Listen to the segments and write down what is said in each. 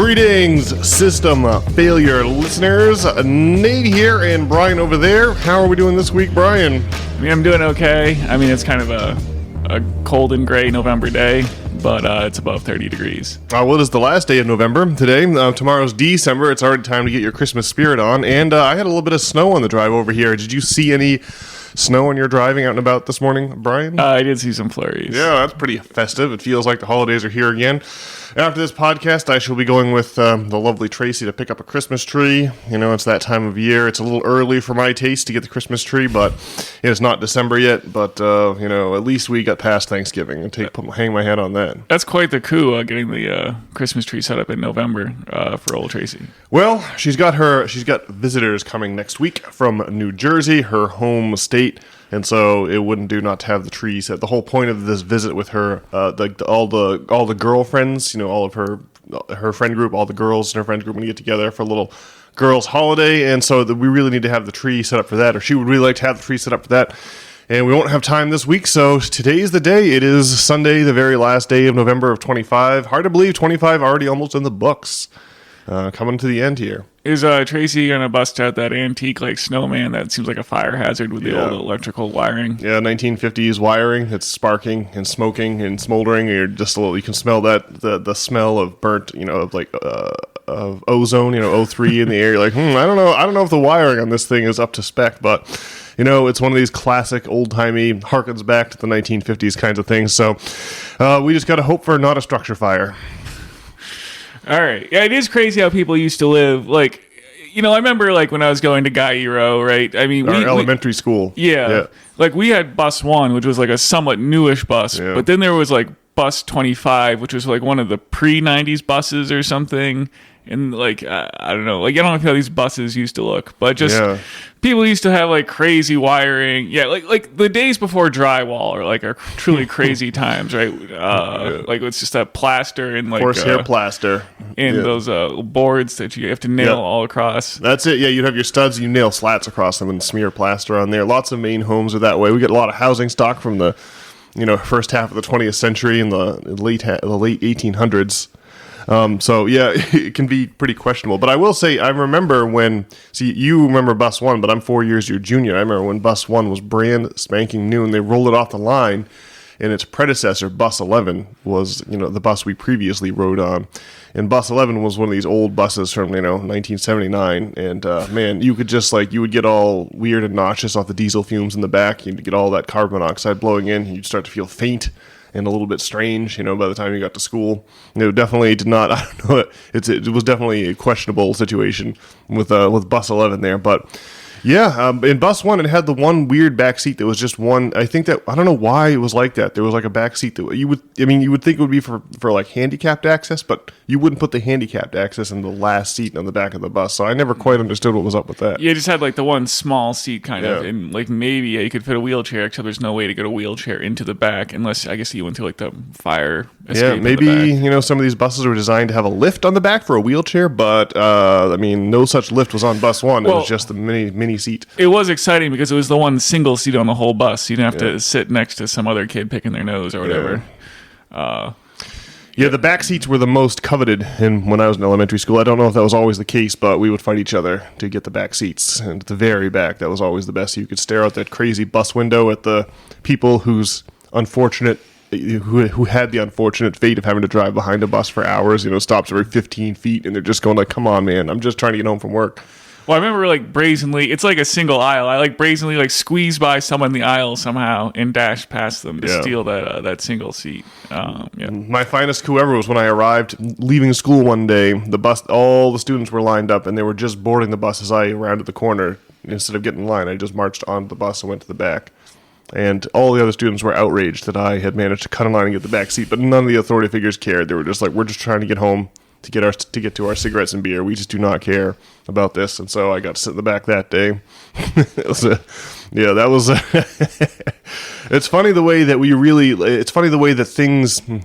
Greetings, system failure listeners. Nate here and Brian over there. How are we doing this week, Brian? I'm doing okay. It's kind of a cold and gray November day, but it's above 30 degrees. Well, it is the last day of November today. Tomorrow's December. It's already time to get your Christmas spirit on. And I had a little bit of snow on the drive over here. Did you see any snow when you're driving out and about this morning, Brian? I did see some flurries. Yeah, that's pretty festive. It feels like the holidays are here again. After this podcast, I shall be going with the lovely Tracy to pick up a Christmas tree. You know, it's that time of year. It's a little early for my taste to get the Christmas tree, but it's not December yet. But, at least we got past Thanksgiving and hang my hat on that. That's quite the coup, getting the Christmas tree set up in November for old Tracy. Well, she's got visitors coming next week from New Jersey, her home state. And so it wouldn't do not to have the tree set. The whole point of this visit with her, all the girlfriends, all of her friend group, all the girls in her friend group, we get together for a little girls' holiday. And so we really need to have the tree set up for that, or she would really like to have the tree set up for that. And we won't have time this week, so today's the day. It is Sunday, the very last day of November of 25. Hard to believe, 25 already almost in the books. Coming to the end here. Is Tracy going to bust out that antique snowman that seems like a fire hazard with the old electrical wiring? Yeah, 1950s wiring. It's sparking and smoking and smoldering. You can smell that the smell of burnt, of ozone, O3 in the air. You're like, I don't know if the wiring on this thing is up to spec, but it's one of these classic old-timey, harkens back to the 1950s kinds of things. So we just got to hope for not a structure fire. All right. Yeah, it is crazy how people used to live. I remember when I was going to Guy Eero, right? Our elementary school. Yeah. We had bus 1, which was a somewhat newish bus, but then there was bus 25, which was one of the pre-90s buses or something. And I don't know, I don't know how these buses used to look, but just people used to have crazy wiring. Yeah, like the days before drywall are truly crazy times, right? It's just that plaster and horsehair plaster and those boards that you have to nail all across. That's it. Yeah, you'd have your studs, you nail slats across them and smear plaster on there. Lots of Maine homes are that way. We get a lot of housing stock from the first half of the 20th century and the late 1800s. It can be pretty questionable. But I will say, I remember you remember Bus 1, but I'm 4 years your junior. I remember when Bus 1 was brand spanking new and they rolled it off the line, and its predecessor, Bus 11, was, the bus we previously rode on. And Bus 11 was one of these old buses from, 1979. And, man, you could just, you would get all weird and nauseous off the diesel fumes in the back. You'd get all that carbon monoxide blowing in. You'd start to feel faint and a little bit strange, by the time you got to school. It definitely did not, I don't know, it was definitely a questionable situation with Bus 11 there, but in Bus 1, it had the one weird back seat that was just one. I don't know why it was like that. There was a back seat that you would think it would be for handicapped access, but you wouldn't put the handicapped access in the last seat on the back of the bus. So I never quite understood what was up with that. Yeah, it just had the one small seat kind of, and maybe you could fit a wheelchair, except there's no way to get a wheelchair into the back unless I guess you went through the fire escape. Yeah, maybe some of these buses were designed to have a lift on the back for a wheelchair, but no such lift was on Bus 1. It was just the mini seat. It was exciting because it was the one single seat on the whole bus. You didn't have to sit next to some other kid picking their nose or whatever. The back seats were the most coveted when I was in elementary school. I don't know if that was always the case, but we would fight each other to get the back seats. And at the very back, that was always the best. You could stare out that crazy bus window at the people who had the unfortunate fate of having to drive behind a bus for hours, stops every 15 feet, and they're just going come on, man, I'm just trying to get home from work. Well, I remember brazenly, it's a single aisle. I brazenly squeezed by someone in the aisle somehow and dashed past them to steal that single seat. My finest coup ever was when I arrived leaving school one day. The bus, all the students were lined up and they were just boarding the bus as I rounded the corner. Instead of getting in line, I just marched onto the bus and went to the back. And all the other students were outraged that I had managed to cut in line and get the back seat, but none of the authority figures cared. They were just we're just trying to get home. To get to our cigarettes and beer. We just do not care about this, and so I got to sit in the back that day. It Yeah, that was. It's funny the way that it's funny the way that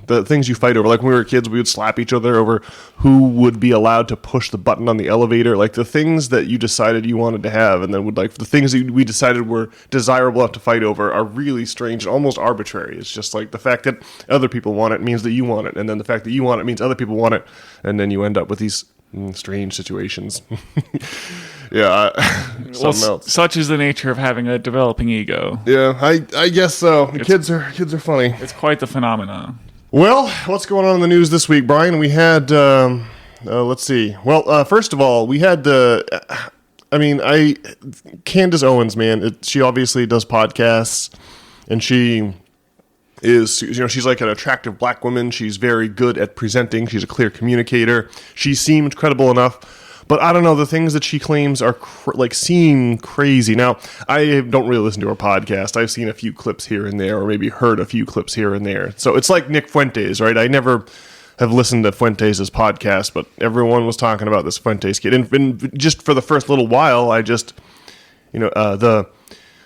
the things you fight over. Like when we were kids, we would slap each other over who would be allowed to push the button on the elevator. Like the things that you decided you wanted to have, and then the things that we decided were desirable enough to fight over are really strange and almost arbitrary. It's just like the fact that other people want it means that you want it, and then the fact that you want it means other people want it, and then you end up with these strange situations. Yeah, something else. Such is the nature of having a developing ego. Yeah, I guess so. Kids are funny. It's quite the phenomenon. Well, what's going on in the news this week, Brian? We had, let's see. Well, first of all, we had Candace Owens, man. She obviously does podcasts, and she is, she's like an attractive black woman. She's very good at presenting. She's a clear communicator. She seemed credible enough. But I don't know, the things that she claims are seem crazy. Now, I don't really listen to her podcast. I've seen a few clips here and there, or maybe heard a few clips here and there. So it's like Nick Fuentes, right? I never have listened to Fuentes' podcast, but everyone was talking about this Fuentes kid. And just for the first little while, I just, the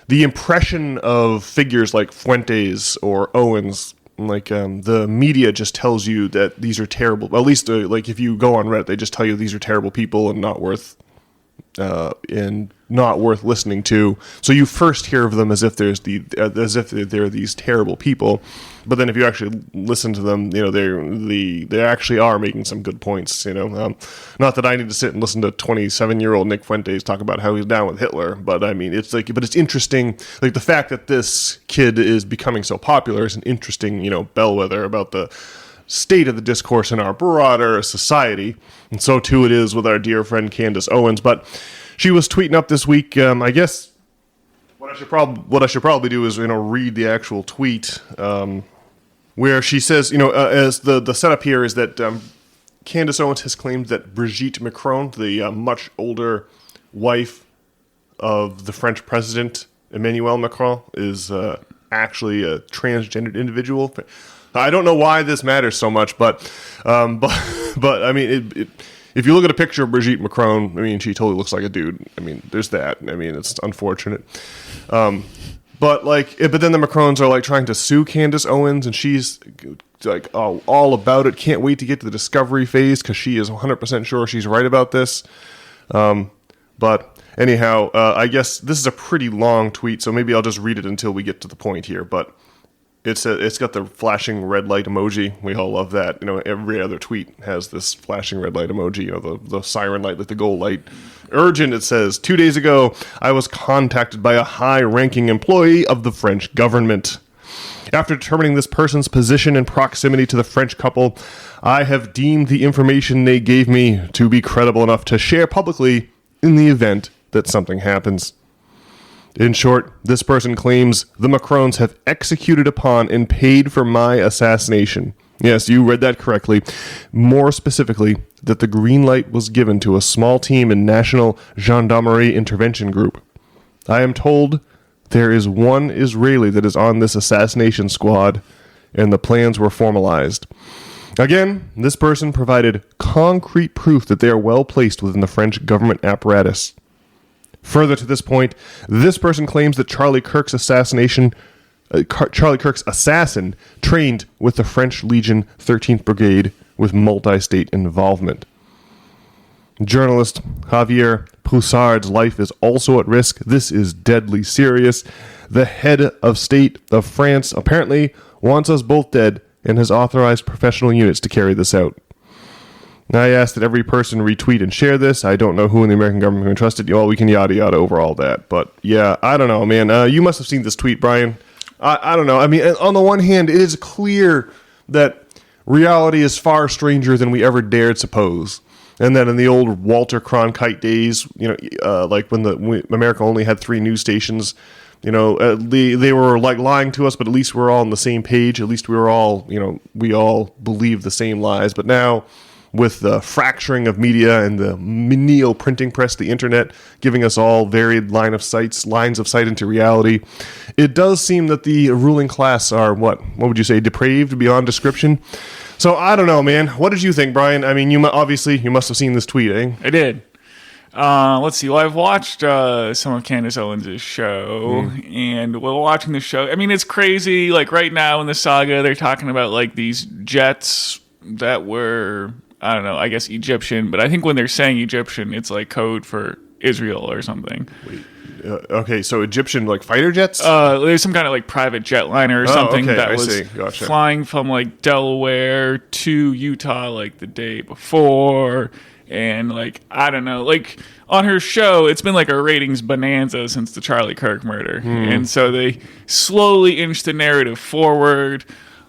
impression of figures like Fuentes or Owens, like the media just tells you that these are terrible. At least, like if you go on Reddit, they just tell you these are terrible people and not worth listening to. So you first hear of them as if they're these terrible people, but then if you actually listen to them, they actually are making some good points. Not that I need to sit and listen to 27-year-old Nick Fuentes talk about how he's down with Hitler, but I mean it's interesting. Like the fact that this kid is becoming so popular is an interesting bellwether about the state of the discourse in our broader society, and so too it is with our dear friend Candace Owens. But she was tweeting up this week. I guess what I should probably do is read the actual tweet, where she says, as the setup here is that Candace Owens has claimed that Brigitte Macron, the much older wife of the French president Emmanuel Macron, is actually a transgendered individual. I don't know why this matters so much, but I mean, if you look at a picture of Brigitte Macron, I mean, she totally looks like a dude. I mean, there's that. I mean, it's unfortunate. But then the Macrons are trying to sue Candace Owens, and she's all about it. Can't wait to get to the discovery phase because she is 100% sure she's right about this. But anyhow, I guess this is a pretty long tweet, so maybe I'll just read it until we get to the point here. But it's got the flashing red light emoji. We all love that. Every other tweet has this flashing red light emoji. The siren light, like the goal light. Urgent, it says, 2 days ago, I was contacted by a high-ranking employee of the French government. After determining this person's position and proximity to the French couple, I have deemed the information they gave me to be credible enough to share publicly in the event that something happens. In short, this person claims the Macrons have executed upon and paid for my assassination. Yes, you read that correctly. More specifically, that the green light was given to a small team in National Gendarmerie Intervention Group. I am told there is one Israeli that is on this assassination squad, and the plans were formalized. Again, this person provided concrete proof that they are well placed within the French government apparatus. Further to this point, this person claims that Charlie Kirk's assassin trained with the French Legion 13th Brigade with multi-state involvement. Journalist Javier Poussard's life is also at risk. This is deadly serious. The head of state of France apparently wants us both dead and has authorized professional units to carry this out. I ask that every person retweet and share this. I don't know who in the American government can trust it. Well, we can yada yada over all that. But yeah, I don't know, man. You must have seen this tweet, Brian. I don't know. I mean, on the one hand, it is clear that reality is far stranger than we ever dared suppose. And that in the old Walter Cronkite days, like when America only had 3 news stations, they were lying to us, but at least we're all on the same page. At least we all believe the same lies. But now, with the fracturing of media and the neo-printing press, the internet, giving us all varied lines of sight into reality, it does seem that the ruling class are, what would you say, depraved beyond description? So, I don't know, man. What did you think, Brian? I mean, you must have seen this tweet, eh? I did. Let's see. Well, I've watched some of Candace Owens' show, and while watching the show, I mean, it's crazy. Like right now in the saga, they're talking about like these jets that were, I don't know, I guess Egyptian, but I think when they're saying Egyptian, it's like code for Israel or something. Wait. Okay, so Egyptian like fighter jets? There's some kind of like private jetliner or something that was Gotcha. flying from like Delaware to Utah like the day before. And like, I don't know, like on her show, it's been like a ratings bonanza since the Charlie Kirk murder. And so they slowly inch the narrative forward.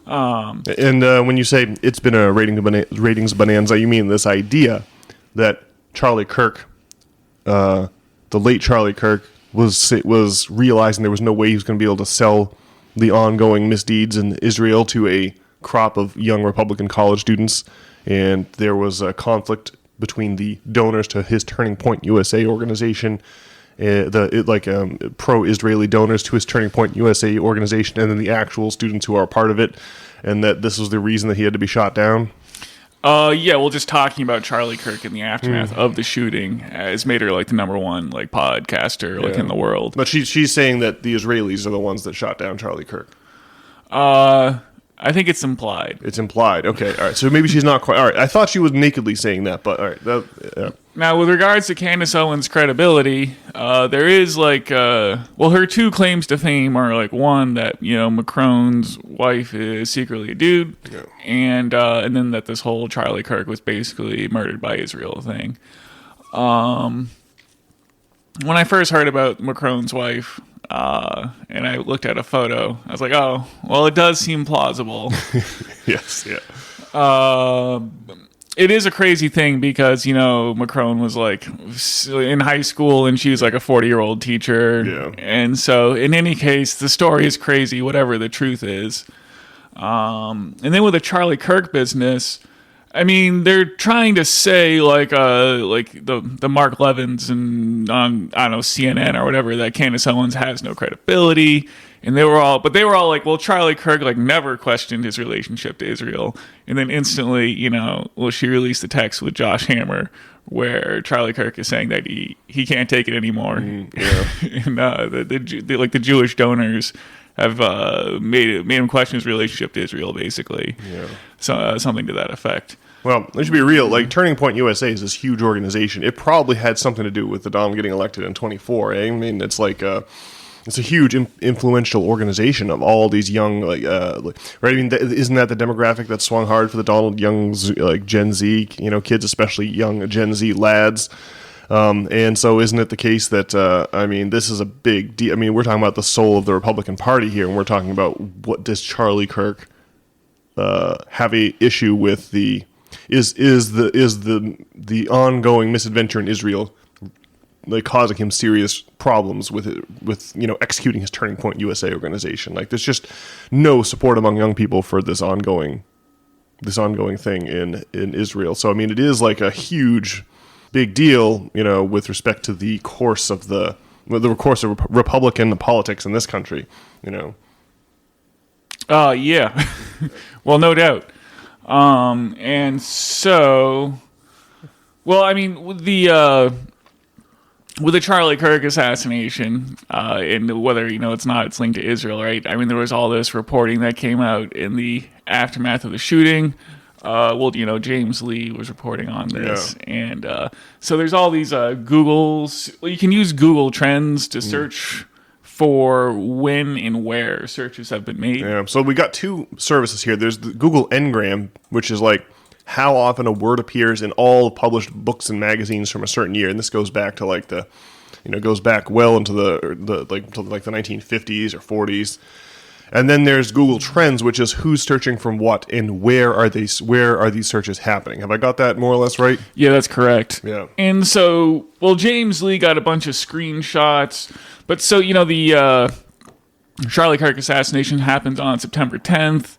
And when you say it's been a ratings bonanza, you mean this idea that Charlie Kirk, the late Charlie Kirk, was realizing there was no way he was going to be able to sell the ongoing misdeeds in Israel to a crop of young Republican college students, and there was a conflict between the donors to his Turning Point USA organization, pro-Israeli donors to his Turning Point USA organization, and then the actual students who are a part of it, and that this was the reason that he had to be shot down. Yeah, well, just talking about Charlie Kirk in the aftermath of the shooting has made her like the number one like podcaster like in the world. But she's saying that the Israelis are the ones that shot down Charlie Kirk. I think it's implied. It's implied. Okay, all right. So maybe she's not quite. All right. I thought she was nakedly saying that, but all right. Now, with regards to Candace Owens' credibility, there is like, her two claims to fame are like one that Macron's wife is secretly a dude, and then that this whole Charlie Kirk was basically murdered by Israel thing. When I first heard about Macron's wife, and I looked at a photo, I was like, oh, well, it does seem plausible. Yes, yeah. It is a crazy thing because, Macron was like in high school and she was like a 40-year-old teacher. Yeah. And so in any case, the story is crazy, whatever the truth is. And then with the Charlie Kirk business, I mean, they're trying to say like the Mark Levins and on, I don't know, CNN or whatever, that Candace Owens has no credibility. And they were all like, well, Charlie Kirk like never questioned his relationship to Israel. And then instantly, she released a text with Josh Hammer where Charlie Kirk is saying that he can't take it anymore. And the Jewish donors have made him question his relationship to Israel, basically. Yeah. So something to that effect. Well, let's be real. Like Turning Point USA is this huge organization. It probably had something to do with the Donald getting elected in 24. I mean, it's like it's a huge influential organization of all these young, right? I mean, isn't that the demographic that swung hard for the Donald young, like Gen Z, kids, especially young Gen Z lads. And so isn't it the case that, I mean, this is a big deal. I mean, we're talking about the soul of the Republican Party here, and we're talking about what does Charlie Kirk have a issue with the ongoing misadventure in Israel, like causing him serious problems with executing his Turning Point USA organization. Like there's just no support among young people for this ongoing thing in Israel. So I mean, it is like a huge big deal, with respect to the course of Republican politics in this country, Yeah. Well, no doubt. And so, well, I mean, with the Charlie Kirk assassination, and whether, it's linked to Israel, right? I mean, there was all this reporting that came out in the aftermath of the shooting. James Lee was reporting on this. Yeah. And so there's all these Googles. Well, you can use Google Trends to search for when and where searches have been made. Yeah, so we got two services here. There's the Google Ngram, which is like how often a word appears in all published books and magazines from a certain year. And this goes back to like goes back well into the 1950s or 40s. And then there's Google Trends, which is who's searching from what and where are these searches happening. Have I got that more or less right? Yeah, that's correct. Yeah. And so, James Lee got a bunch of screenshots. But so, the Charlie Kirk assassination happens on September 10th.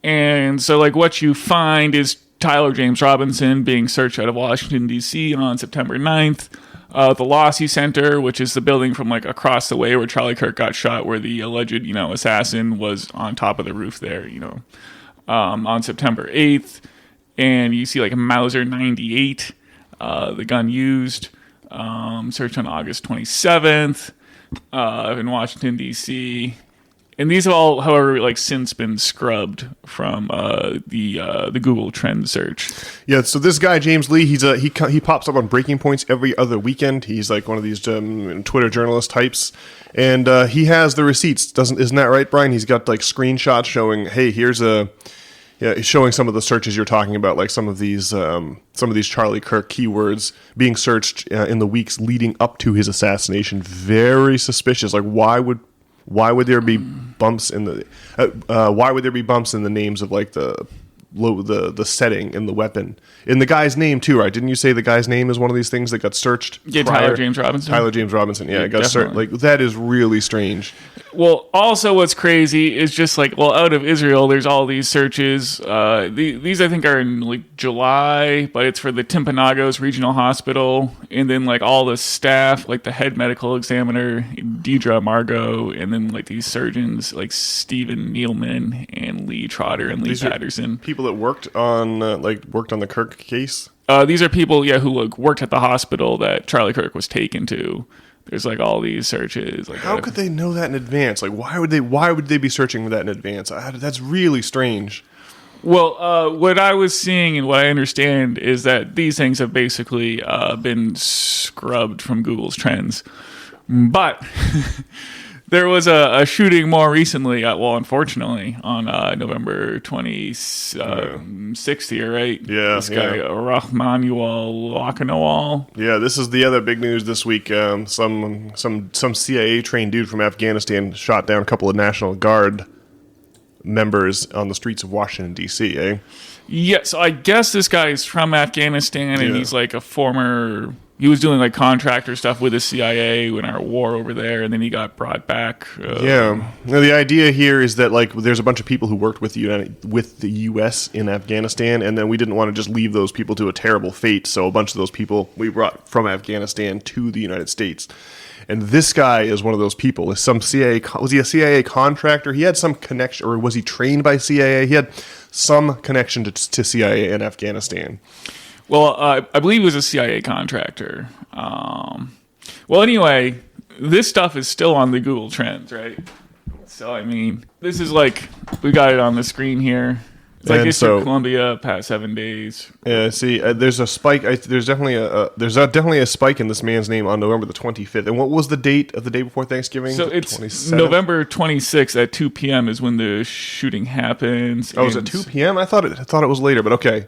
And so, like, what you find is Tyler James Robinson being searched out of Washington, D.C. on September 9th. The Lossy Center, which is the building from like across the way where Charlie Kirk got shot, where the alleged, assassin was on top of the roof there, on September 8th. And you see like a Mauser 98, the gun used. searched on August 27th in Washington, D.C. And these have all, however, like since been scrubbed from the Google Trend search. Yeah, so this guy James Lee, he pops up on breaking points every other weekend. He's like one of these Twitter journalist types, and he has the receipts. Isn't that right, Brian? He's got like screenshots showing, hey, showing some of the searches you're talking about, like some of these Charlie Kirk keywords being searched in the weeks leading up to his assassination. Very suspicious. Like, why would there be bumps in the names of like the setting and the weapon in the guy's name too, right? Didn't you say the guy's name is one of these things that got searched? Yeah, Tyler James Robinson. Yeah, it got searched. Like, that is really strange. Well, also what's crazy is just like, well, out of Israel, there's all these searches. These I think are in like July, but it's for the Timpanogos Regional Hospital, and then like all the staff, like the head medical examiner, Deidre Margot, and then like these surgeons like Stephen Nealman and Lee Trotter and Lee Patterson. People that worked on the Kirk case. These are people, who like worked at the hospital that Charlie Kirk was taken to. There's like all these searches. Like, how could they know that in advance? Like, why would they be searching for that in advance? That's really strange. Well, what I was seeing and what I understand is that these things have basically been scrubbed from Google's trends. But there was a shooting more recently, unfortunately, on November 26th here, right? Yeah. This guy, Rahmanuel Lakanawal. Yeah, this is the other big news this week. Some CIA-trained dude from Afghanistan shot down a couple of National Guard members on the streets of Washington, D.C., eh? Yeah, so I guess this guy is from Afghanistan, and he's like a former... He was doing like contractor stuff with the CIA in our war over there, and then he got brought back. Now, the idea here is that like there's a bunch of people who worked with the U.S. in Afghanistan, and then we didn't want to just leave those people to a terrible fate, so a bunch of those people we brought from Afghanistan to the United States. And this guy is one of those people. Was he a CIA contractor? He had some connection, or was he trained by CIA? He had some connection to CIA in Afghanistan. Well, I believe he was a CIA contractor. Well, anyway, this stuff is still on the Google Trends, right? So, I mean, this is like, we got it on the screen here. It's like District of Columbia, past 7 days. Yeah, see, there's a spike. There's definitely a spike in this man's name on November the 25th. And what was the date of the day before Thanksgiving? So it's 27th? November 26th at 2 p.m. is when the shooting happens. Oh, is it 2 p.m.? I thought it was later, but okay.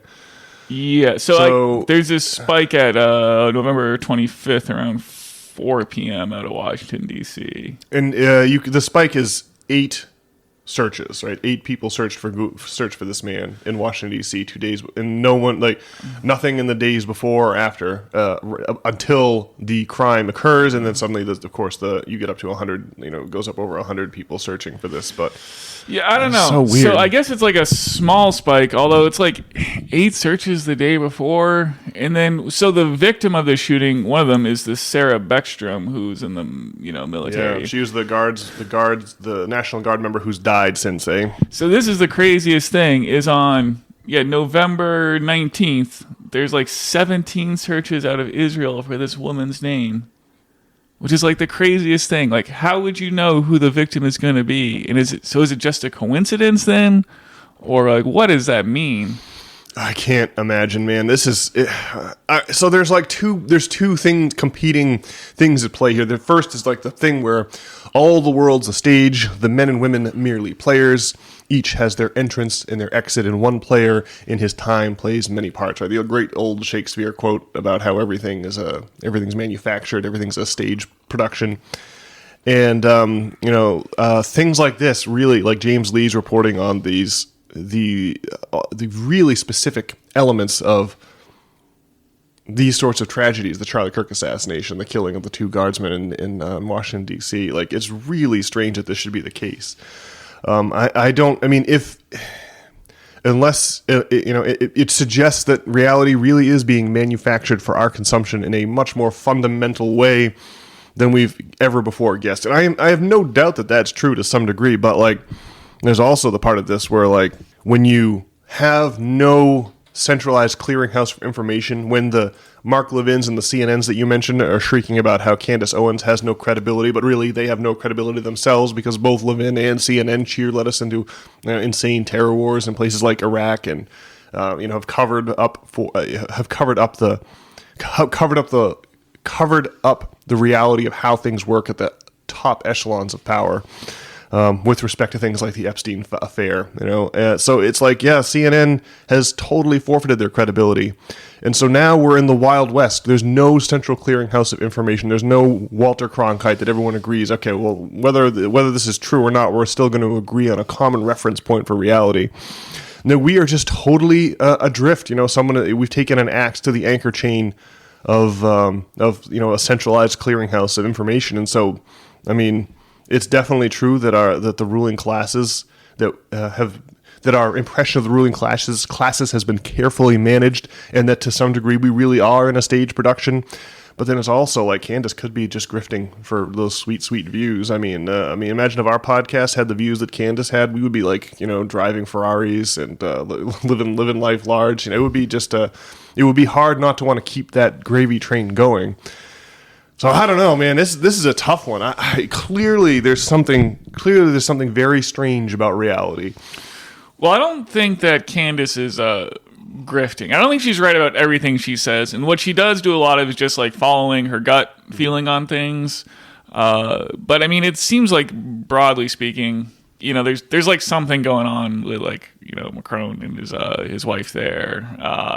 Yeah, so there's this spike at November 25th around 4 p.m. out of Washington, D.C. And the spike is 8 searches, right? 8 people search for this man in Washington, D.C. 2 days, and no one, like, nothing in the days before or after until the crime occurs, and then suddenly, of course, you get up to 100, it goes up over 100 people searching for this, but... Yeah, I don't know. So weird. So I guess it's like a small spike, although it's like 8 searches the day before. And then, so the victim of the shooting, one of them is this Sarah Beckstrom, who's in the military. Yeah, she was the National Guard member who's died since, eh? So this is the craziest thing, is on November 19th, there's like 17 searches out of Israel for this woman's name. Which is like the craziest thing. Like, how would you know who the victim is going to be? And is it just a coincidence then? Or like, what does that mean? I can't imagine, man. This is so there's like two competing things at play here. The first is like the thing where all the world's a stage, the men and women merely players. Each has their entrance and their exit, and one player in his time plays many parts. Right, the great old Shakespeare quote about how everything's manufactured, everything's a stage production. And things like this, really, like James Lee's reporting on the really specific elements of these sorts of tragedies, the Charlie Kirk assassination, the killing of the 2 guardsmen in Washington, D.C. Like, it's really strange that this should be the case. It suggests that reality really is being manufactured for our consumption in a much more fundamental way than we've ever before guessed. And I have no doubt that that's true to some degree, but like, there's also the part of this where like, when you have no centralized clearinghouse for information, when the Mark Levin's and the CNNs that you mentioned are shrieking about how Candace Owens has no credibility, but really they have no credibility themselves because both Levin and CNN led us into insane terror wars in places like Iraq, and have covered up the reality of how things work at the top echelons of power. With respect to things like the Epstein affair, so it's like, CNN has totally forfeited their credibility, and so now we're in the Wild West. There's no central clearinghouse of information. There's no Walter Cronkite that everyone agrees. Okay, well, whether this is true or not, we're still going to agree on a common reference point for reality. No, we are just totally adrift. We've taken an axe to the anchor chain of a centralized clearinghouse of information, and so, I mean, it's definitely true that the ruling classes that our impression of the ruling classes has been carefully managed, and that to some degree we really are in a stage production. But then it's also like Candace could be just grifting for those sweet views. I mean, imagine if our podcast had the views that Candace had, we would be like, driving Ferraris and living life large. It would be it would be hard not to want to keep that gravy train going. So I don't know, man. This is a tough one. Clearly there's something very strange about reality. Well, I don't think that Candace is grifting. I don't think she's right about everything she says, and what she does do a lot of is just like following her gut feeling on things. But I mean, it seems like, broadly speaking, there's like something going on with Macron and his wife there.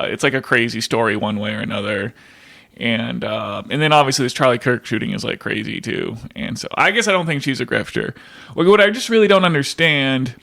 It's like a crazy story one way or another. And then obviously this Charlie Kirk shooting is like crazy too. And so I guess I don't think she's a grifter. What I just really don't understand,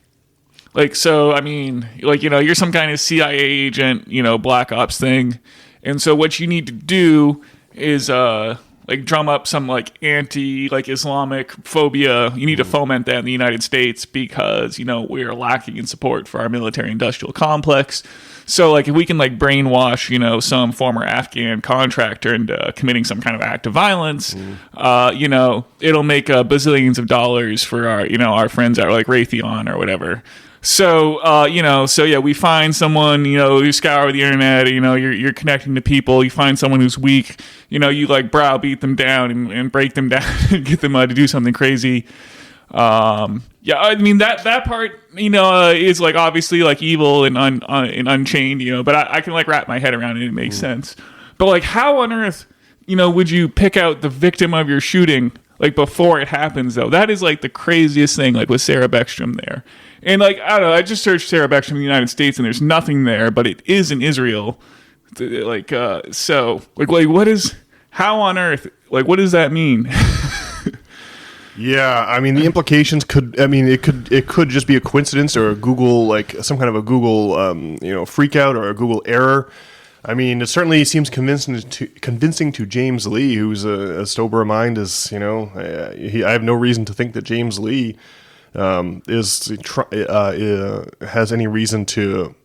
you're some kind of CIA agent, black ops thing. And so what you need to do is drum up some anti-Islamic phobia. You need to foment that in the United States because, we are lacking in support for our military industrial complex. So, if we can, brainwash, some former Afghan contractor into committing some kind of act of violence, it'll make bazillions of dollars for our friends at, Raytheon or whatever. So, we find someone, you scour the internet, you're connecting to people, you find someone who's weak, you browbeat them down and break them down and get them to do something crazy. I mean that part, is obviously evil and unchained, but I can wrap my head around it and it makes sense. But how on earth, would you pick out the victim of your shooting before it happens though? That is the craziest thing, with Sarah Beckstrom there. And I don't know, I just searched Sarah Beckstrom in the United States and there's nothing there, but it is in Israel. What is, how on earth, what does that mean? Yeah, I mean the implications it could just be a coincidence or a Google some kind of a Google freak out or a Google error. I mean, it certainly seems convincing to James Lee, who's as sober a mind as I have no reason to think that James Lee has any reason to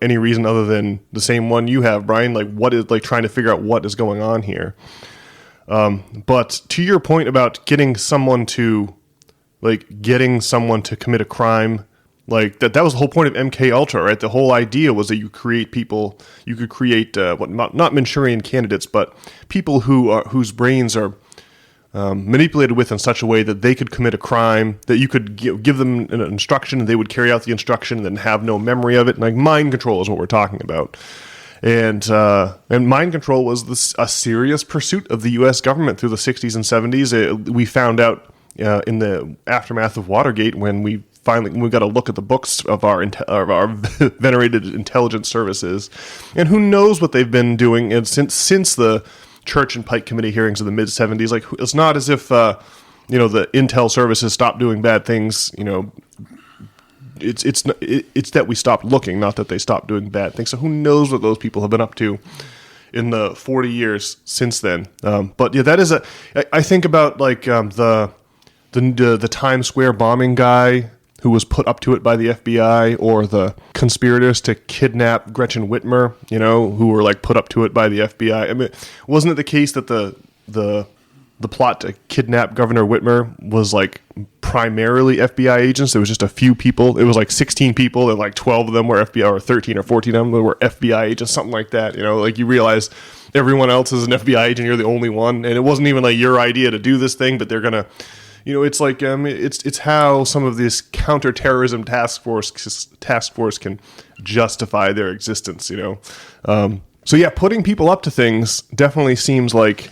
any reason other than the same one you have, Brian. What is trying to figure out what is going on here. But to your point about getting someone to commit a crime, that was the whole point of MK Ultra, right? The whole idea was that you could create not Manchurian candidates, but people whose brains are manipulated with in such a way that they could commit a crime, that you could give them an instruction and they would carry out the instruction and then have no memory of it. Mind control is what we're talking about. And mind control was a serious pursuit of the U.S. government through the 60s and 70s. We found out in the aftermath of Watergate when we got to look at the books of our venerated intelligence services, and who knows what they've been doing. And since the Church and Pike Committee hearings of the mid 70s, it's not as if the intel services stopped doing bad things. It's that we stopped looking, not that they stopped doing bad things. So who knows what those people have been up to in the 40 years since then. But yeah, that is I think about the Times Square bombing guy who was put up to it by the FBI, or the conspirators to kidnap Gretchen Whitmer, who were put up to it by the FBI. I mean, wasn't it the case that the plot to kidnap Governor Whitmer was primarily FBI agents? There was just a few people. It was 16 people, and 12 of them were FBI, or 13 or 14 of them were FBI agents, something like that. You realize everyone else is an FBI agent. You're the only one, and it wasn't even like your idea to do this thing, but they're gonna, it's like it's how some of this counterterrorism task force can justify their existence. So yeah, putting people up to things definitely seems like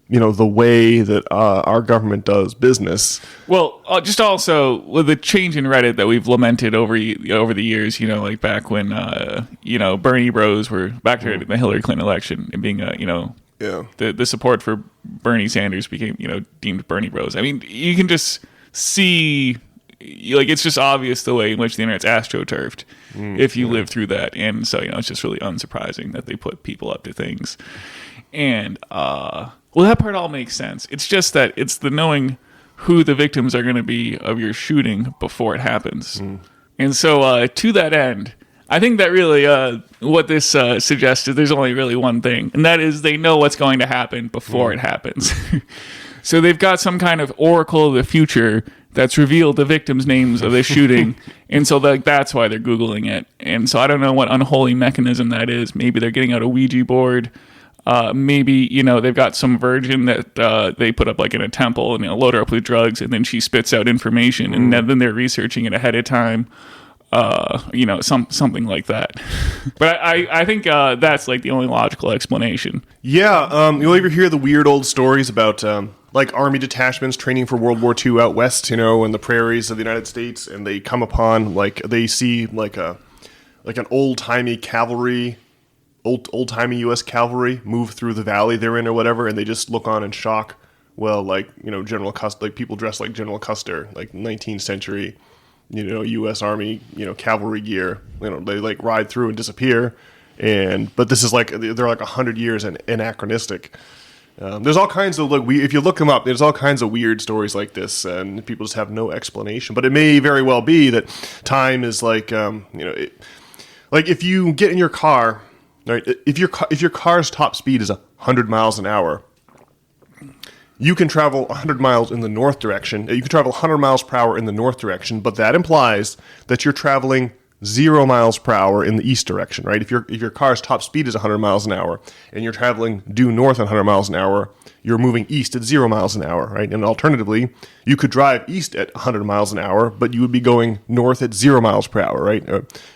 the way that our government does business. Well, just also with the change in Reddit that we've lamented over the years, like back when Bernie bros were back to the Hillary Clinton election and being the support for Bernie Sanders became deemed Bernie bros. I mean, you can just see it's just obvious the way in which the internet's astroturfed if you live through that, and so it's just really unsurprising that they put people up to things, and well, that part all makes sense. It's just that it's the knowing who the victims are going to be of your shooting before it happens. And so to that end, I think that really what this suggests is there's only really one thing, and that is they know what's going to happen before it happens. So they've got some kind of oracle of the future that's revealed the victims' names of this shooting, and so that's why they're Googling it. And so I don't know what unholy mechanism that is. Maybe they're getting out a Ouija board. Maybe they've got some virgin that they put up like in a temple and load her up with drugs, and then she spits out information, and then they're researching it ahead of time. Something like that. But I think that's like the only logical explanation. Yeah, you'll ever hear the weird old stories about like army detachments training for World War II out west, in the prairies of the United States, and they come upon they see like an old-timey cavalry. Old-timey U.S. cavalry move through the valley they're in or whatever, and they just look on in shock. Well, General Custer, people dressed like General Custer, 19th century, U.S. Army, cavalry gear. They ride through and disappear. But this is they're 100 years anachronistic. There's all kinds of if you look them up, there's all kinds of weird stories like this, and people just have no explanation. But it may very well be that time is if you get in your car. Right. If your car's top speed is 100 miles an hour, you can travel 100 miles in the north direction. You can travel 100 miles per hour in the north direction, but that implies that you're traveling 0 miles per hour in the east direction, right? If your car's top speed is 100 miles an hour and you're traveling due north at 100 miles an hour, you're moving east at 0 miles an hour, right? And alternatively, you could drive east at 100 miles an hour, but you would be going north at 0 miles per hour, right?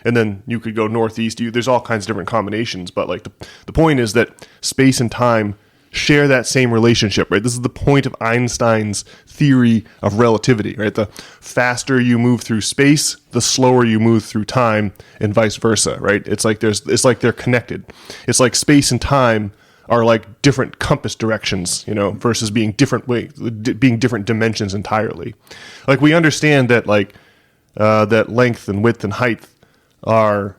And then you could go northeast. There's all kinds of different combinations, but the point is that space and time share that same relationship, right? This is the point of Einstein's theory of relativity, right? The faster you move through space, the slower you move through time, and vice versa, right? It's like they're connected. It's like space and time are like different compass directions, versus being different dimensions entirely. Like we understand that that length and width and height are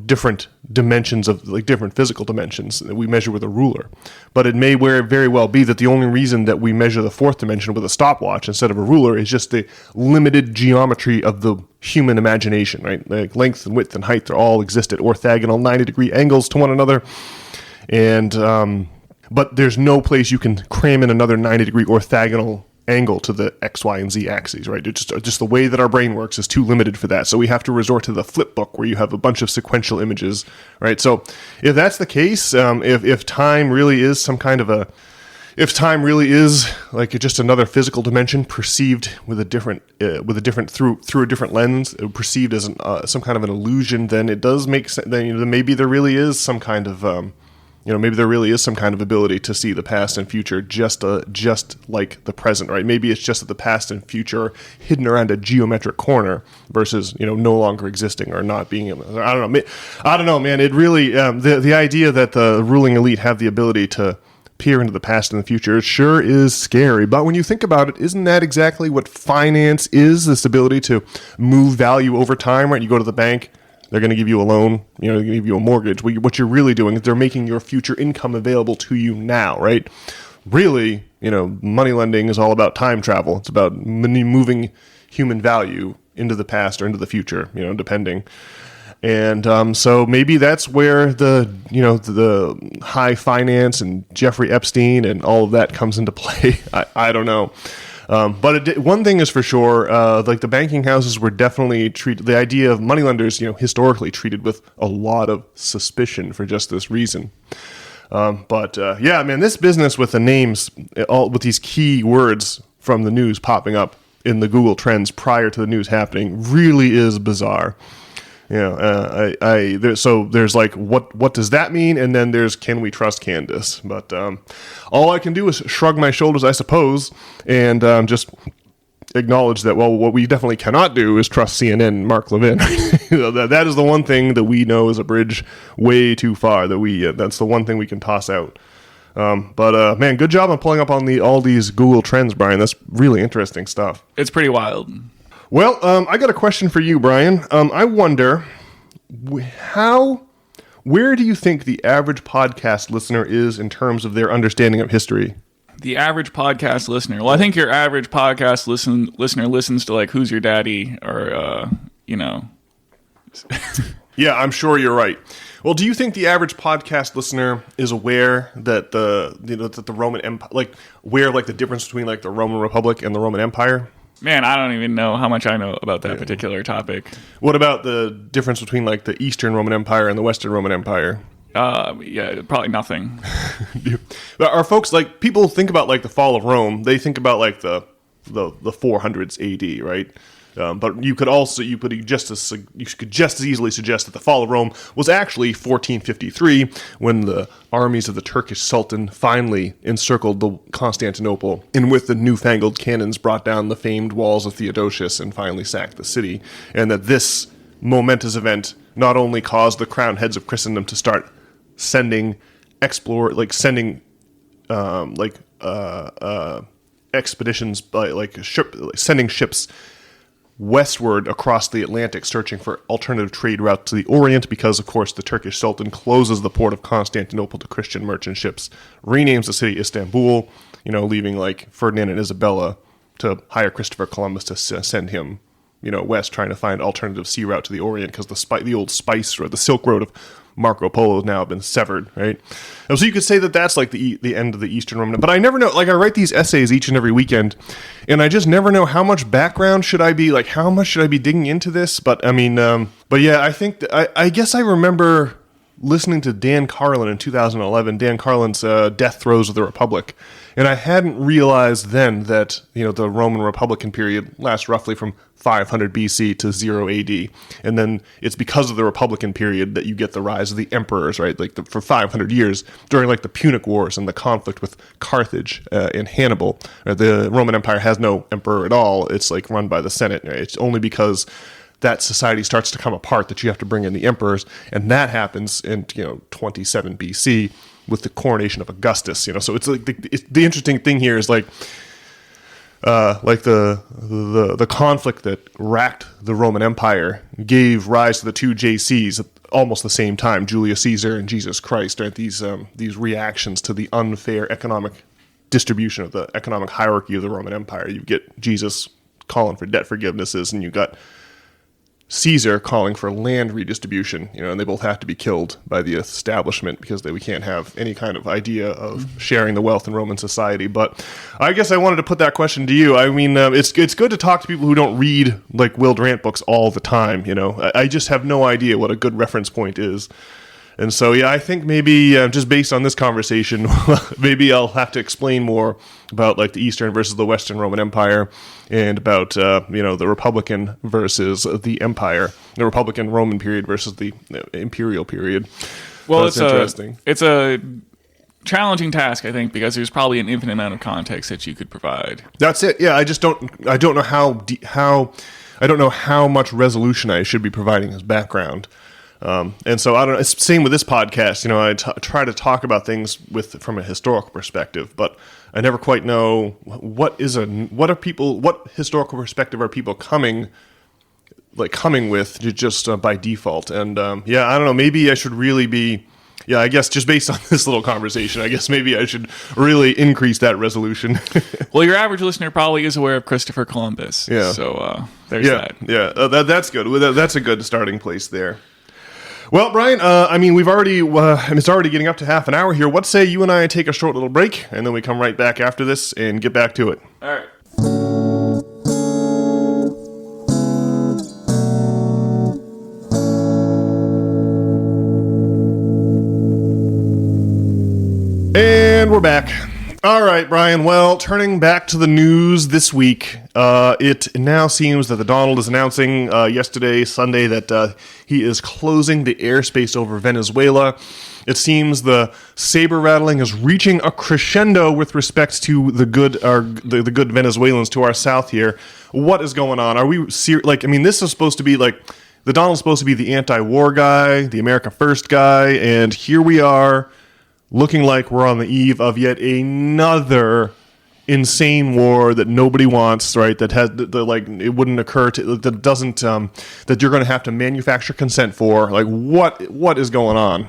different dimensions of different physical dimensions that we measure with a ruler, but it may very well be that the only reason that we measure the fourth dimension with a stopwatch instead of a ruler is just the limited geometry of the human imagination, right? Like length and width and height are all exist at orthogonal 90-degree angles to one another, and but there's no place you can cram in another 90-degree orthogonal angle to the X, Y, and Z axes, right? It's just the way that our brain works is too limited for that. So we have to resort to the flip book where you have a bunch of sequential images, right? So if that's the case, if time really is just another physical dimension perceived with a different through a different lens, perceived as some kind of an illusion, then it does make sense. Then maybe there really is some kind of ability to see the past and future just like the present, right? Maybe it's just that the past and future are hidden around a geometric corner versus, no longer existing or not being able. I don't know, man. It really, the idea that the ruling elite have the ability to peer into the past and the future sure is scary. But when you think about it, isn't that exactly what finance is? This ability to move value over time, right? You go to the bank, they're going to give you a loan, they're going to give you a mortgage. What you're really doing is they're making your future income available to you now, right? Really, money lending is all about time travel. It's about moving human value into the past or into the future, depending. And so maybe that's where the high finance and Jeffrey Epstein and all of that comes into play. I don't know. But one thing is for sure, the banking houses were definitely treated, the idea of moneylenders, historically treated with a lot of suspicion for just this reason. Yeah, man, this business with the names, all with these key words from the news popping up in the Google Trends prior to the news happening really is bizarre. So there's like, what does that mean? And then there's, can we trust Candace? But all I can do is shrug my shoulders, I suppose, and just acknowledge that, well, what we definitely cannot do is trust CNN and Mark Levin. That is the one thing that we know is a bridge way too far. That's the one thing we can toss out. Man, good job on pulling up on all these Google Trends, Brian. That's really interesting stuff. It's pretty wild. Well, I got a question for you, Brian. I wonder where do you think the average podcast listener is in terms of their understanding of history? The average podcast listener. Well, I think your average podcast listener listens to like Who's Your Daddy or Yeah, I'm sure you're right. Well, do you think the average podcast listener is aware that the Roman Empire, the difference between like the Roman Republic and the Roman Empire? Man, I don't even know how much I know about that particular topic. What about the difference between like the Eastern Roman Empire and the Western Roman Empire? Yeah, probably nothing. Are folks, like, people think about like the fall of Rome, they think about like the 400s AD, right? But you could just as easily suggest that the fall of Rome was actually 1453, when the armies of the Turkish Sultan finally encircled Constantinople, and with the newfangled cannons brought down the famed walls of Theodosius and finally sacked the city. And that this momentous event not only caused the crowned heads of Christendom to start sending expeditions sending ships westward across the Atlantic searching for alternative trade routes to the Orient, because of course the Turkish Sultan closes the port of Constantinople to Christian merchant ships, renames the city Istanbul, leaving like Ferdinand and Isabella to hire Christopher Columbus to send him west, trying to find alternative sea route to the Orient, because the old spice road, the Silk Road of Marco Polo, has now been severed, right? And so you could say that that's like the end of the Eastern Roman. But I never know, like, I write these essays each and every weekend, and I just never know how much background how much should I be digging into this? But I mean, yeah, I think, I guess I remember listening to Dan Carlin in 2011, Dan Carlin's Death Throes of the Republic. And I hadn't realized then that, the Roman Republican period lasts roughly from 500 BC to 0 AD. And then it's because of the Republican period that you get the rise of the emperors, right? Like for 500 years during like the Punic Wars and the conflict with Carthage and Hannibal. The Roman Empire has no emperor at all. It's like run by the Senate. Right? It's only because that society starts to come apart that you have to bring in the emperors. And that happens in, 27 BC. With the coronation of Augustus, so it's like the interesting thing here is like the conflict that racked the Roman Empire gave rise to the two JCs at almost the same time, Julius Caesar and Jesus Christ. Right? These reactions to the unfair economic distribution of the economic hierarchy of the Roman Empire. You get Jesus calling for debt forgivenesses, and you got Caesar calling for land redistribution, and they both have to be killed by the establishment because we can't have any kind of idea of sharing the wealth in Roman society. But I guess I wanted to put that question to you. I mean, it's good to talk to people who don't read like Will Durant books all the time. I just have no idea what a good reference point is. And so, yeah, I think maybe just based on this conversation, maybe I'll have to explain more about like the Eastern versus the Western Roman Empire, and about the Republican versus the Empire, the Republican Roman period versus the Imperial period. Well, it's interesting. It's a challenging task, I think, because there's probably an infinite amount of context that you could provide. That's it. Yeah, I don't know how much resolution I should be providing as background. And so I don't know. It's same with this podcast. I try to talk about things from a historical perspective, but I never quite know what historical perspective are people coming with just by default. And I don't know. Maybe I should really be. Yeah, I guess just based on this little conversation, I guess maybe I should really increase that resolution. Well, your average listener probably is aware of Christopher Columbus. Yeah. So there's that. Yeah, that's good. That's a good starting place there. Well, Brian, we've already, it's already getting up to half an hour here. What say you and I take a short little break, and then we come right back after this and get back to it. All right. And we're back. All right, Brian. Well, turning back to the news this week, it now seems that the Donald is announcing yesterday, Sunday, that he is closing the airspace over Venezuela. It seems the saber rattling is reaching a crescendo with respect to the good, the good Venezuelans to our south here. What is going on? Are we this is supposed to be like the Donald's supposed to be the anti-war guy, the America First guy, and here we are, looking like we're on the eve of yet another insane war that nobody wants, right? That has it wouldn't occur to, that doesn't that you're going to have to manufacture consent for. Like what is going on?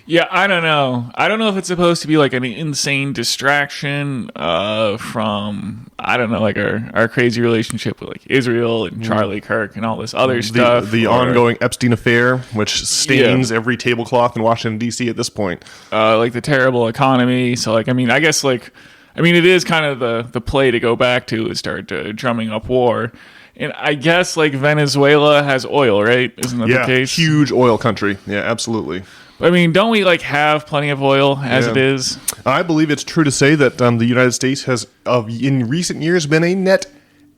Yeah, I don't know. I don't know if it's supposed to be like an insane distraction from, I don't know, like our crazy relationship with like Israel and Charlie Kirk and all this other stuff. The ongoing Epstein affair, which stains every tablecloth in Washington, D.C. at this point. Like the terrible economy. So I guess it is kind of the play to go back to is start drumming up war. And I guess like Venezuela has oil, right? Isn't that the case? Huge oil country. Yeah, absolutely. Don't we like have plenty of oil as it is? I believe it's true to say that the United States has, in recent years, been a net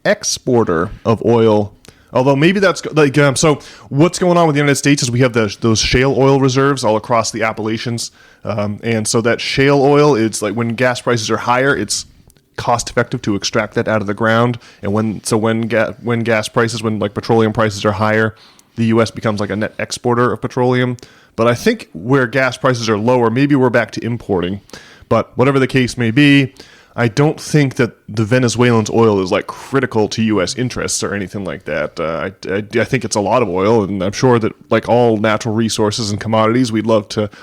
exporter of oil. Although maybe that's so. What's going on with the United States is we have those shale oil reserves all across the Appalachians, and so that shale oil, it's like when gas prices are higher, it's cost effective to extract that out of the ground, and when petroleum prices are higher, the U.S. becomes like a net exporter of petroleum. But I think where gas prices are lower, maybe we're back to importing. But whatever the case may be, I don't think that the Venezuelans' oil is like critical to U.S. interests or anything like that. I think it's a lot of oil, and I'm sure that like all natural resources and commodities,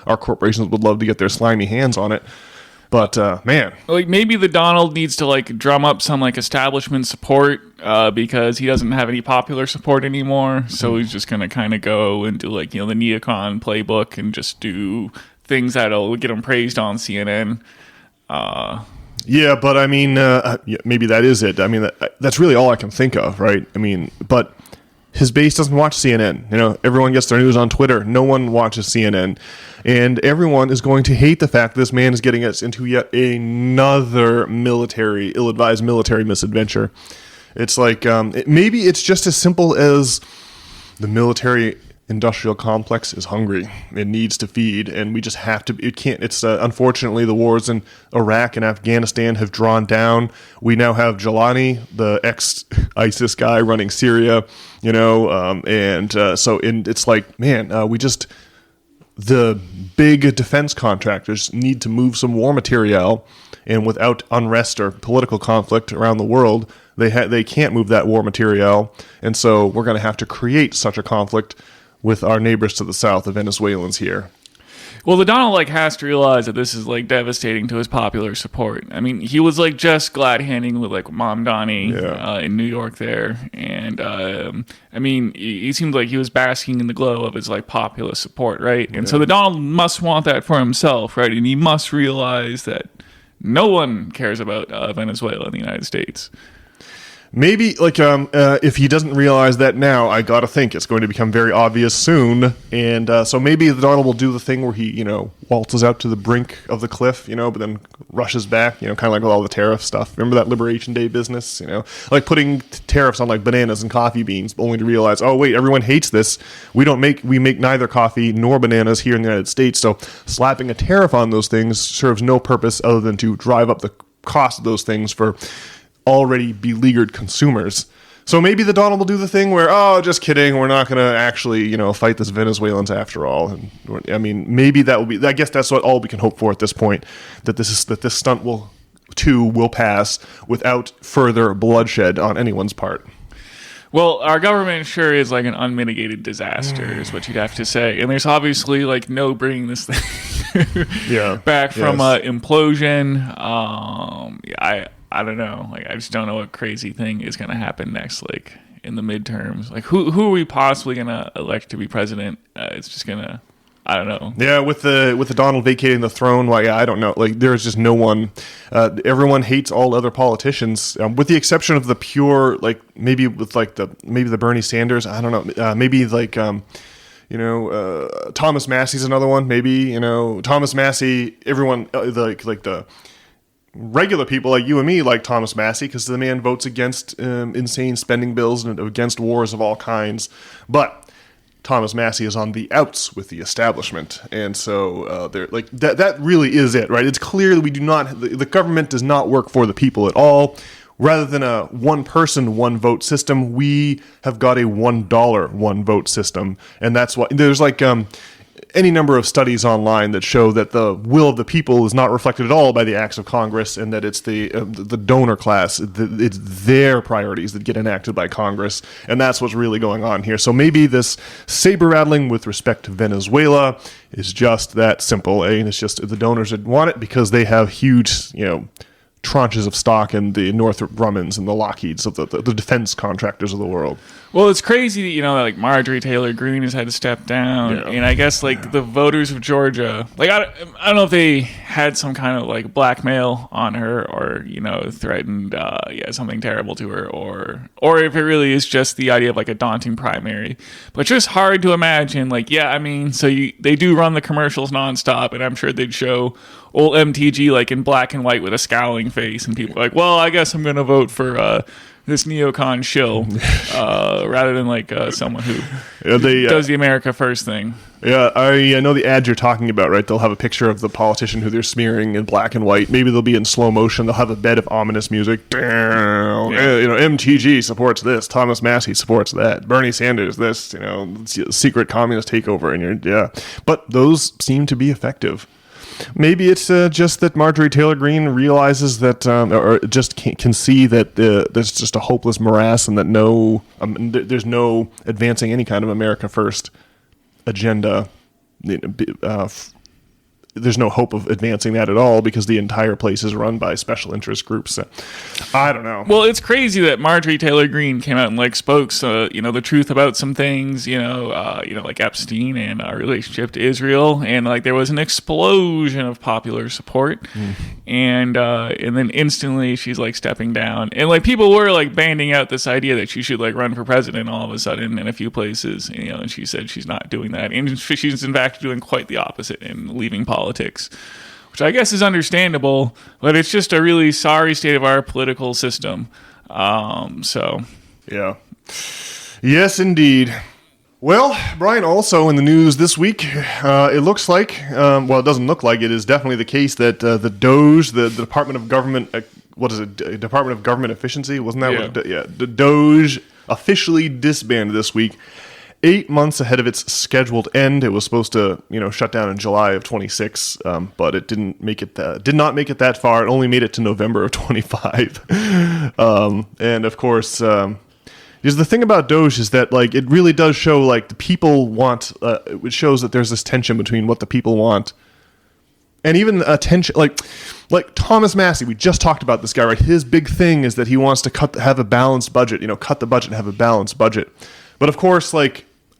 our corporations would love to get their slimy hands on it. But man, like maybe the Donald needs to like drum up some like establishment support because he doesn't have any popular support anymore. So he's just gonna kind of go and do like the neocon playbook and just do things that'll get him praised on CNN. Yeah, but maybe that is it. That's really all I can think of, right? But his base doesn't watch CNN. Everyone gets their news on Twitter. No one watches CNN. And everyone is going to hate the fact that this man is getting us into yet another ill-advised military misadventure. It's like, maybe it's just as simple as the military-industrial complex is hungry. It needs to feed, and we just have to, unfortunately, the wars in Iraq and Afghanistan have drawn down. We now have Jalani, the ex-ISIS guy running Syria, it's like, man, the big defense contractors need to move some war material, and without unrest or political conflict around the world, they can't move that war material, and so we're going to have to create such a conflict with our neighbors to the south, the Venezuelans here. Well, the Donald has to realize that this is devastating to his popular support. He was just glad handing with Mom Donnie in New York there, and he seemed like he was basking in the glow of his popular support, right? And so the Donald must want that for himself, right? And he must realize that no one cares about Venezuela in the United States. Maybe, if he doesn't realize that now, I gotta think it's going to become very obvious soon. And so maybe the Donald will do the thing where he, waltzes out to the brink of the cliff, but then rushes back, kind of like with all the tariff stuff. Remember that Liberation Day business, like putting tariffs on bananas and coffee beans, only to realize, oh wait, everyone hates this. We make neither coffee nor bananas here in the United States. So slapping a tariff on those things serves no purpose other than to drive up the cost of those things for already beleaguered consumers. So maybe the Donald will do the thing where, oh, just kidding, we're not going to actually, fight this Venezuelans after all. And maybe that will be, I guess that's all we can hope for at this point, that this stunt will pass without further bloodshed on anyone's part. Well, our government sure is an unmitigated disaster, is what you'd have to say. And there's obviously no bringing this thing back from implosion. I don't know. I just don't know what crazy thing is going to happen next, in the midterms. Who are we possibly going to elect to be president? It's just going to, I don't know. Yeah, with the Donald vacating the throne, I don't know. There's just no one. Everyone hates all other politicians, with the exception of the pure, maybe with the Bernie Sanders. I don't know. Maybe Thomas Massey's another one. Maybe, Thomas Massey, everyone, like the regular people like you and me like Thomas Massey because the man votes against insane spending bills and against wars of all kinds. But Thomas Massey is on the outs with the establishment. And so they're like that really is it, right? It's clear that the government does not work for the people at all. Rather than a one person, one vote system, we have got a $1 one vote system. And that's why there's like any number of studies online that show that the will of the people is not reflected at all by the acts of Congress, and that it's the donor class, it's their priorities that get enacted by Congress. And that's what's really going on here. So maybe this saber rattling with respect to Venezuela is just that simple. And it's just the donors that want it because they have huge, tranches of stock in the Northrop Grummans and the Lockheeds of the defense contractors of the world. Well, it's crazy that, like Marjorie Taylor Greene has had to step down. Yeah. And I guess like the voters of Georgia, like I don't know if they had some kind of like blackmail on her or, threatened something terrible to her or if it really is just the idea of like a daunting primary. But just hard to imagine they do run the commercials nonstop, and I'm sure they'd show old MTG like in black and white with a scowling face, and people are like, well, I guess I'm going to vote for this neocon shill rather than like someone who does the America First thing. Yeah, I know the ad you're talking about, right? They'll have a picture of the politician who they're smearing in black and white. Maybe they'll be in slow motion. They'll have a bed of ominous music. Yeah. MTG supports this. Thomas Massey supports that. Bernie Sanders this. Secret communist takeover. And but those seem to be effective. Maybe it's just that Marjorie Taylor Greene realizes that, or just can see that there's just a hopeless morass, and that there's no advancing any kind of America First agenda. There's no hope of advancing that at all because the entire place is run by special interest groups. I don't know. Well, it's crazy that Marjorie Taylor Greene came out and like spoke, the truth about some things, like Epstein and our relationship to Israel, and like there was an explosion of popular support, and then instantly she's like stepping down, and like people were like banding out this idea that she should like run for president all of a sudden in a few places, and she said she's not doing that, and she's in fact doing quite the opposite and leaving politics, which I guess is understandable, but it's just a really sorry state of our political system. Yeah. Yes, indeed. Well, Brian, also in the news this week, it looks like, it doesn't look like, it is definitely the case that the DOGE, the Department of Government, Department of Government Efficiency, wasn't that the DOGE officially disbanded this week. 8 months ahead of its scheduled end. It was supposed to, shut down in July of 26, but it did not make it that far. It only made it to November of 25. And of course, because the thing about DOGE is that like it really does show like the people want. It shows that there's this tension between what the people want, and even a tension like Thomas Massey. We just talked about this guy, right? His big thing is that he wants to have a balanced budget. Cut the budget and have a balanced budget. But of course,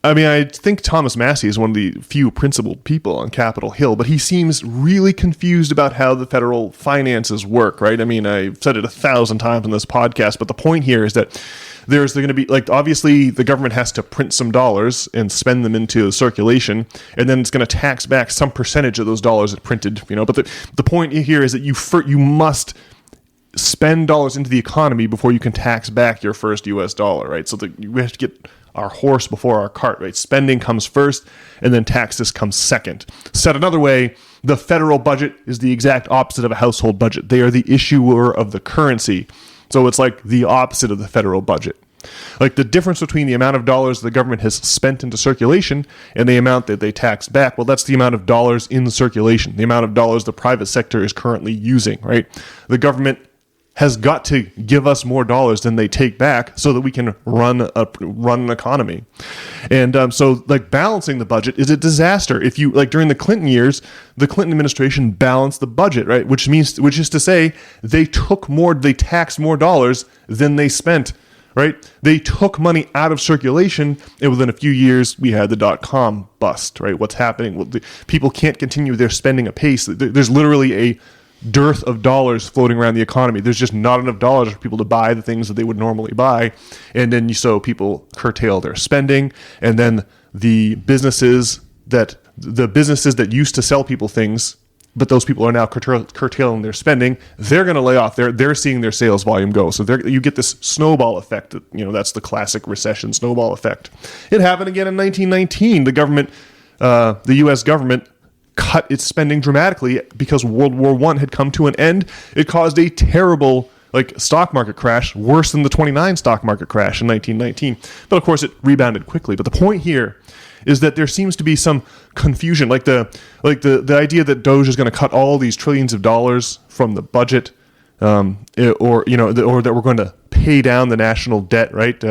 I think Thomas Massey is one of the few principled people on Capitol Hill, but he seems really confused about how the federal finances work, right? I've said it 1,000 times on this podcast, but the point here is that there's going to be, obviously the government has to print some dollars and spend them into circulation, and then it's going to tax back some percentage of those dollars it printed, but the point here is that you must spend dollars into the economy before you can tax back your first U.S. dollar, right? So we have to get our horse before our cart, right? Spending comes first, and then taxes comes second. Said another way, the federal budget is the exact opposite of a household budget. They are the issuer of the currency. So it's like the opposite of the federal budget. Like the difference between the amount of dollars the government has spent into circulation and the amount that they tax back, well, that's the amount of dollars in circulation, the amount of dollars the private sector is currently using, right? The government has got to give us more dollars than they take back so that we can run an economy. And so balancing the budget is a disaster. If you during the Clinton years, the Clinton administration balanced the budget, right? Which is to say they taxed more dollars than they spent, right? They took money out of circulation, and within a few years we had the .com bust, right? What's happening? Well, people can't continue their spending apace. There's literally a dearth of dollars floating around the economy. There's just not enough dollars for people to buy the things that they would normally buy. And then so people curtail their spending, and then the businesses that used to sell people things, but those people are now curtailing their spending. They're going to lay off. They're seeing their sales volume go. So you get this snowball effect. That's the classic recession snowball effect. It happened again in 1919. The U.S. government cut its spending dramatically because World War I had come to an end. It caused a terrible stock market crash, worse than the 29 stock market crash in 1919. But of course, it rebounded quickly. But the point here is that there seems to be some confusion, the idea that DOGE is going to cut all these trillions of dollars from the budget, or that we're going to pay down the national debt, right?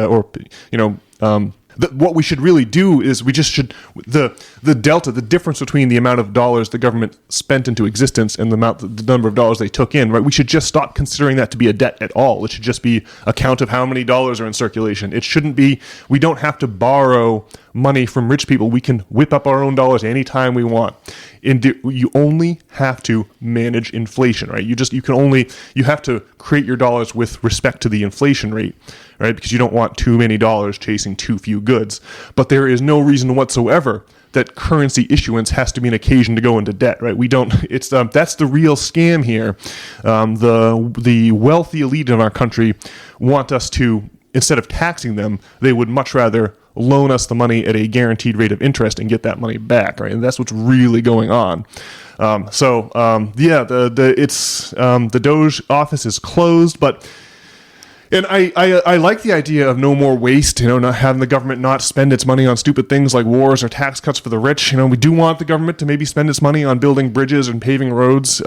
What we should really do is the delta, the difference between the amount of dollars the government spent into existence and the number of dollars they took in, right? We should just stop considering that to be a debt at all. It should just be a count of how many dollars are in circulation. It shouldn't be, we don't have to borrow money from rich people. We can whip up our own dollars anytime we want. You only have to manage inflation, right? You have to create your dollars with respect to the inflation rate, right? Because you don't want too many dollars chasing too few goods. But there is no reason whatsoever that currency issuance has to be an occasion to go into debt, right? That's the real scam here. The wealthy elite in our country want us to, instead of taxing them, they would much rather loan us the money at a guaranteed rate of interest and get that money back, right? And that's what's really going on. The DOGE office is closed, and I like the idea of no more waste, not having the government not spend its money on stupid things like wars or tax cuts for the rich. We do want the government to maybe spend its money on building bridges and paving roads,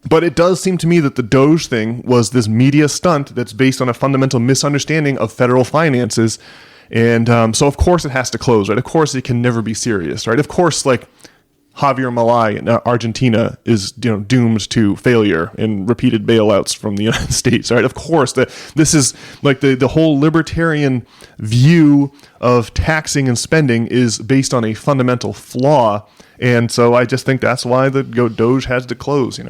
but it does seem to me that the DOGE thing was this media stunt that's based on a fundamental misunderstanding of federal finances. And so, of course, it has to close, right? Of course, it can never be serious, right? Of course, Javier Milei in Argentina is doomed to failure and repeated bailouts from the United States, right? Of course, this is the whole libertarian view of taxing and spending is based on a fundamental flaw. And so I just think that's why the DOGE has to close,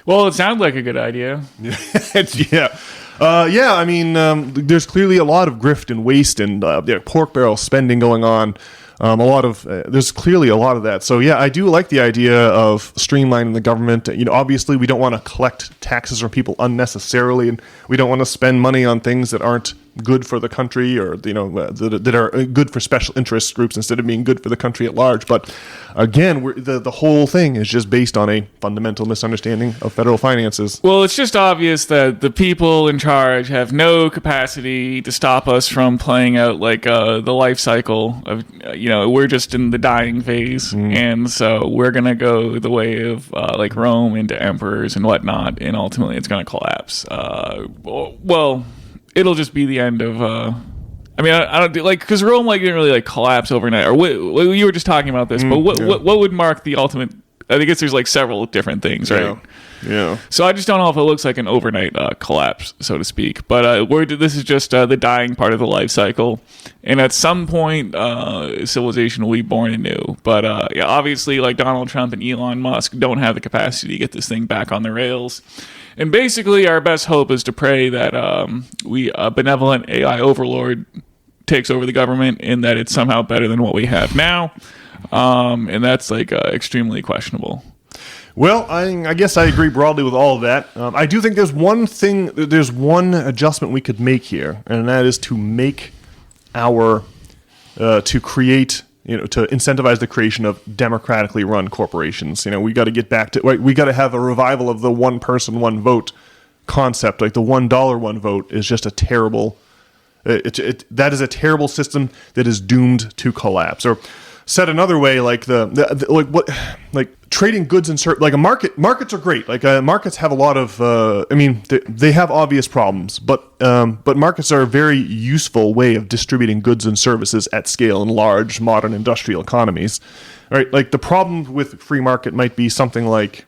Well, it sounds like a good idea. Yeah. There's clearly a lot of grift and waste and pork barrel spending going on. There's clearly a lot of that. So yeah, I do like the idea of streamlining the government. Obviously we don't want to collect taxes from people unnecessarily, and we don't want to spend money on things that aren't good for the country, or that are good for special interest groups instead of being good for the country at large. But again, the whole thing is just based on a fundamental misunderstanding of federal finances. Well, it's just obvious that the people in charge have no capacity to stop us from playing out the life cycle of we're just in the dying phase, and so we're gonna go the way of Rome into emperors and whatnot, and ultimately it's gonna collapse. It'll just be the end of. I don't because Rome didn't really collapse overnight. Or you were just talking about this, but what would mark the ultimate? I guess there's several different things, right? Yeah. So I just don't know if it looks like an overnight collapse, so to speak. But this is just the dying part of the life cycle, and at some point, civilization will be born anew. But obviously, Donald Trump and Elon Musk don't have the capacity to get this thing back on the rails. And basically, our best hope is to pray that a benevolent AI overlord takes over the government, and that it's somehow better than what we have now. And that's extremely questionable. Well, I guess I agree broadly with all of that. I do think there's one adjustment we could make here, and that is to make to create, to incentivize the creation of democratically run corporations. We got to get back to, we got to have a revival of the one person, one vote concept. The $1 one vote is just a terrible, that is a terrible system that is doomed to collapse. Or said another way, trading goods and markets are great. Markets have a lot of, they have obvious problems, but markets are a very useful way of distributing goods and services at scale in large modern industrial economies, right? The problem with free market might be something when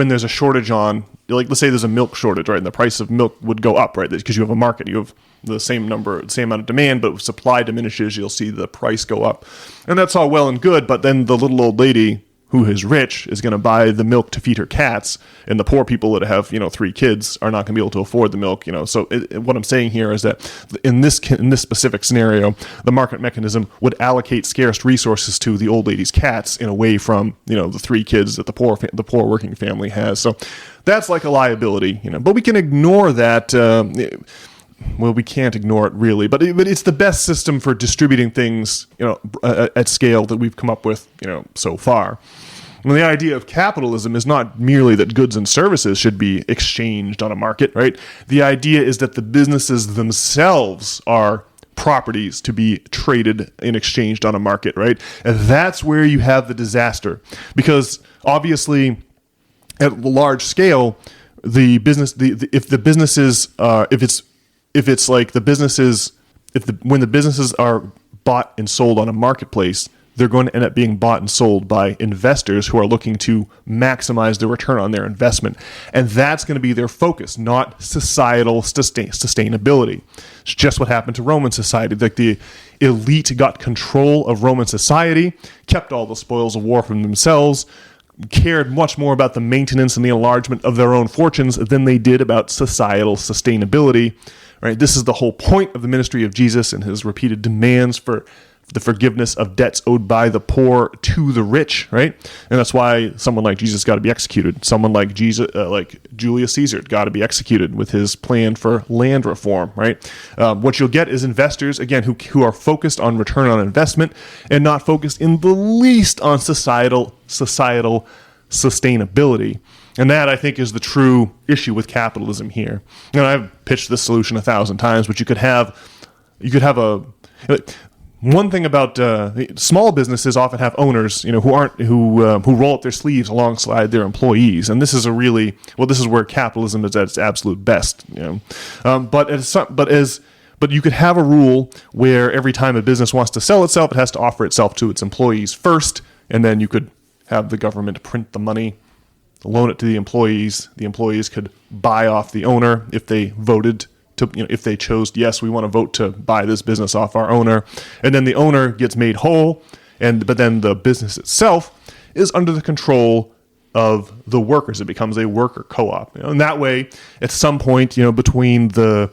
there's a shortage on, let's say there's a milk shortage, right? And the price of milk would go up, right? Because you have a market, you have the same amount of demand, but if supply diminishes, you'll see the price go up. And that's all well and good, but then the little old lady who is rich is going to buy the milk to feed her cats, and the poor people that have 3 kids are not going to be able to afford the milk. So what I'm saying here is that in this specific scenario, the market mechanism would allocate scarce resources to the old lady's cats and away from the 3 kids that the poor working family has. So that's like a liability, but we can ignore that. Well, we can't ignore it really, but it's the best system for distributing things, at scale that we've come up with, so far. And the idea of capitalism is not merely that goods and services should be exchanged on a market, right? The idea is that the businesses themselves are properties to be traded and exchanged on a market, right? And that's where you have the disaster, because obviously, at large scale, when the businesses are bought and sold on a marketplace, they're going to end up being bought and sold by investors who are looking to maximize the return on their investment. And that's going to be their focus, not societal sustainability. It's just what happened to Roman society. Like, the elite got control of Roman society, kept all the spoils of war from themselves, cared much more about the maintenance and the enlargement of their own fortunes than they did about societal sustainability. Right? This is the whole point of the ministry of Jesus and his repeated demands for the forgiveness of debts owed by the poor to the rich, right? And that's why someone like Jesus got to be executed. Someone like Julius Caesar got to be executed with his plan for land reform, right? What you'll get is investors, again, who are focused on return on investment and not focused in the least on societal sustainability. And that, I think, is the true issue with capitalism here. And I've pitched this solution 1,000 times, but you could have one thing about small businesses often have owners, who roll up their sleeves alongside their employees, and this is this is where capitalism is at its absolute best. But you could have a rule where every time a business wants to sell itself, it has to offer itself to its employees first, and then you could have the government print the money, loan it to the employees. The employees could buy off the owner if they voted to, if they chose, yes, we want to vote to buy this business off our owner. And then the owner gets made whole, but then the business itself is under the control of the workers. It becomes a worker co-op. And that way, at some point between the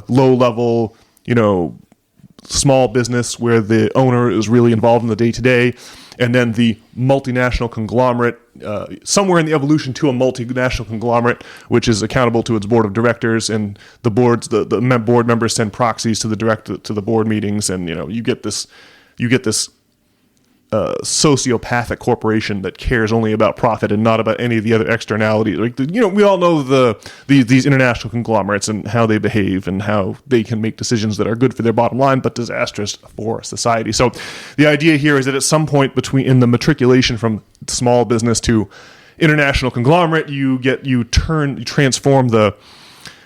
low level, small business where the owner is really involved in the day-to-day, and then the multinational conglomerate, somewhere in the evolution to a multinational conglomerate, which is accountable to its board of directors, and the board members send proxies to the board meetings, and you get this sociopathic corporation that cares only about profit and not about any of the other externalities. Like, we all know these international conglomerates and how they behave and how they can make decisions that are good for their bottom line but disastrous for society. So the idea here is that at some point in the matriculation from small business to international conglomerate, you transform the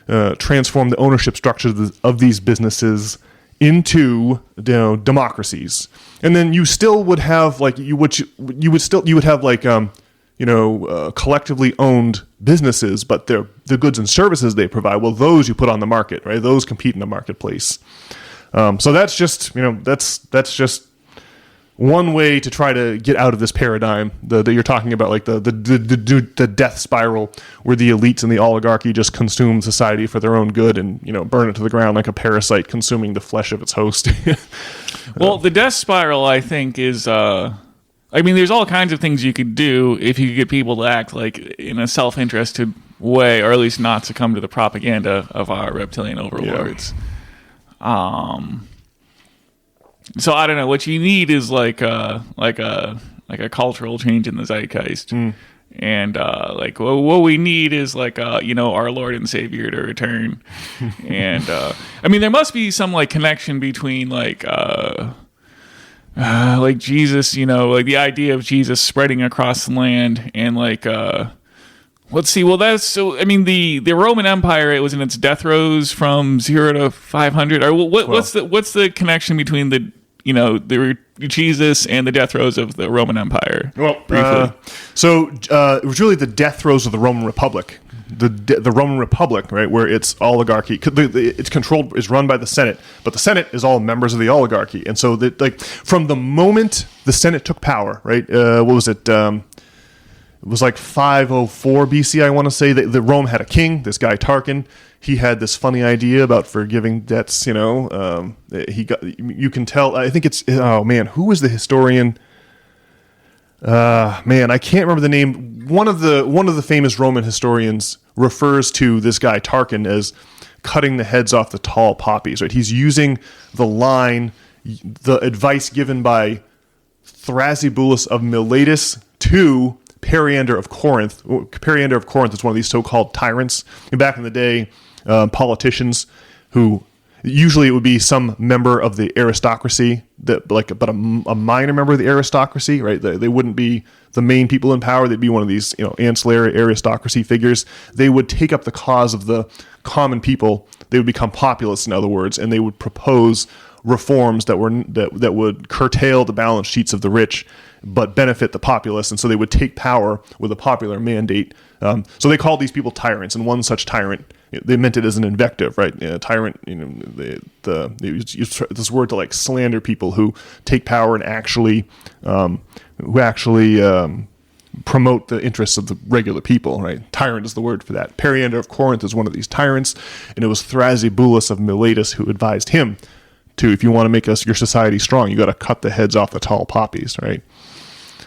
ownership structure of these businesses into democracies, and then you still would have collectively owned businesses, but the goods and services they provide, well, those you put on the market, right? Those compete in the marketplace. So that's just that's just one way to try to get out of this paradigm that you're talking about, like the death spiral where the elites and the oligarchy just consume society for their own good and burn it to the ground like a parasite consuming the flesh of its host. Well, the death spiral, I think, is there's all kinds of things you could do if you could get people to act like in a self-interested way, or at least not succumb to the propaganda of our reptilian overlords. Yeah. So I don't know. What you need is like a cultural change in the zeitgeist, and what we need is our Lord and Savior to return, and there must be some connection between Jesus, the idea of Jesus spreading across the land, and let's see. Well, that's so. The Roman Empire, it was in its death throes from 0 to 500. Or what's the connection between the Jesus and the death throes of the Roman Empire? Well, briefly. So it was really the death throes of the Roman Republic. the Roman Republic, right, where it's oligarchy, it's controlled, is run by the Senate, but the Senate is all members of the oligarchy, and so from the moment the Senate took power, right, what was it? It was like 504 BC, I want to say. The Rome had a king, this guy Tarquin. He had this funny idea about forgiving debts. You can tell. I think it's who was the historian? I can't remember the name. One of the famous Roman historians refers to this guy Tarquin as cutting the heads off the tall poppies. Right? He's using the advice given by Thrasybulus of Miletus to Periander of Corinth. Periander of Corinth is one of these so-called tyrants. And back in the day, politicians who usually it would be some member of the aristocracy, but a minor member of the aristocracy, right? They wouldn't be the main people in power. They'd be one of these, ancillary aristocracy figures. They would take up the cause of the common people. They would become populists, in other words, and they would propose reforms that would curtail the balance sheets of the rich, but benefit the populace. And so they would take power with a popular mandate. So they called these people tyrants, and one such tyrant, they meant it as an invective, right? Tyrant, they use this word to like slander people who take power and actually promote the interests of the regular people, right? Tyrant is the word for that. Periander of Corinth is one of these tyrants, and it was Thrasybulus of Miletus who advised him to, if you want to make your society strong, you got to cut the heads off the tall poppies, right?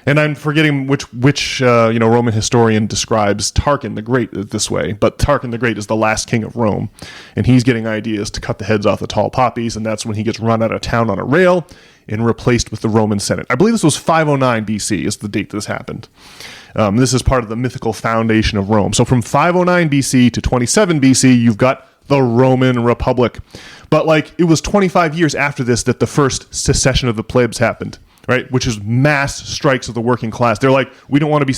And I'm forgetting which Roman historian describes Tarquin the Great this way, but Tarquin the Great is the last king of Rome, and he's getting ideas to cut the heads off the tall poppies, and that's when he gets run out of town on a rail and replaced with the Roman Senate. I believe this was 509 BC is the date this happened. This is part of the mythical foundation of Rome. So from 509 BC to 27 BC, you've got the Roman Republic. But it was 25 years after this that the first secession of the plebs happened, right? Which is mass strikes of the working class. They're like, we don't want to be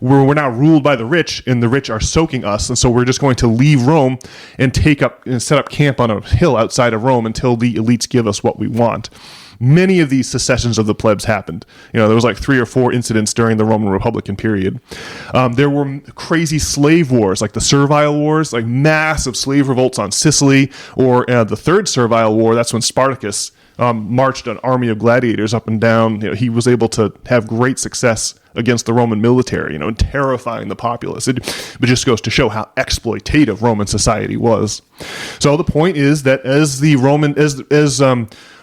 we're now ruled by the rich, and the rich are soaking us, and so we're just going to leave Rome and set up camp on a hill outside of Rome until the elites give us what we want. Many of these secessions of the plebs happened. There was 3 or 4 incidents during the Roman Republican period. There were crazy slave wars, like the Servile Wars, like massive slave revolts on Sicily, or the Third Servile War. That's when Spartacus marched an army of gladiators up and down. He was able to have great success against the Roman military, and terrifying the populace. It just goes to show how exploitative Roman society was. So the point is that as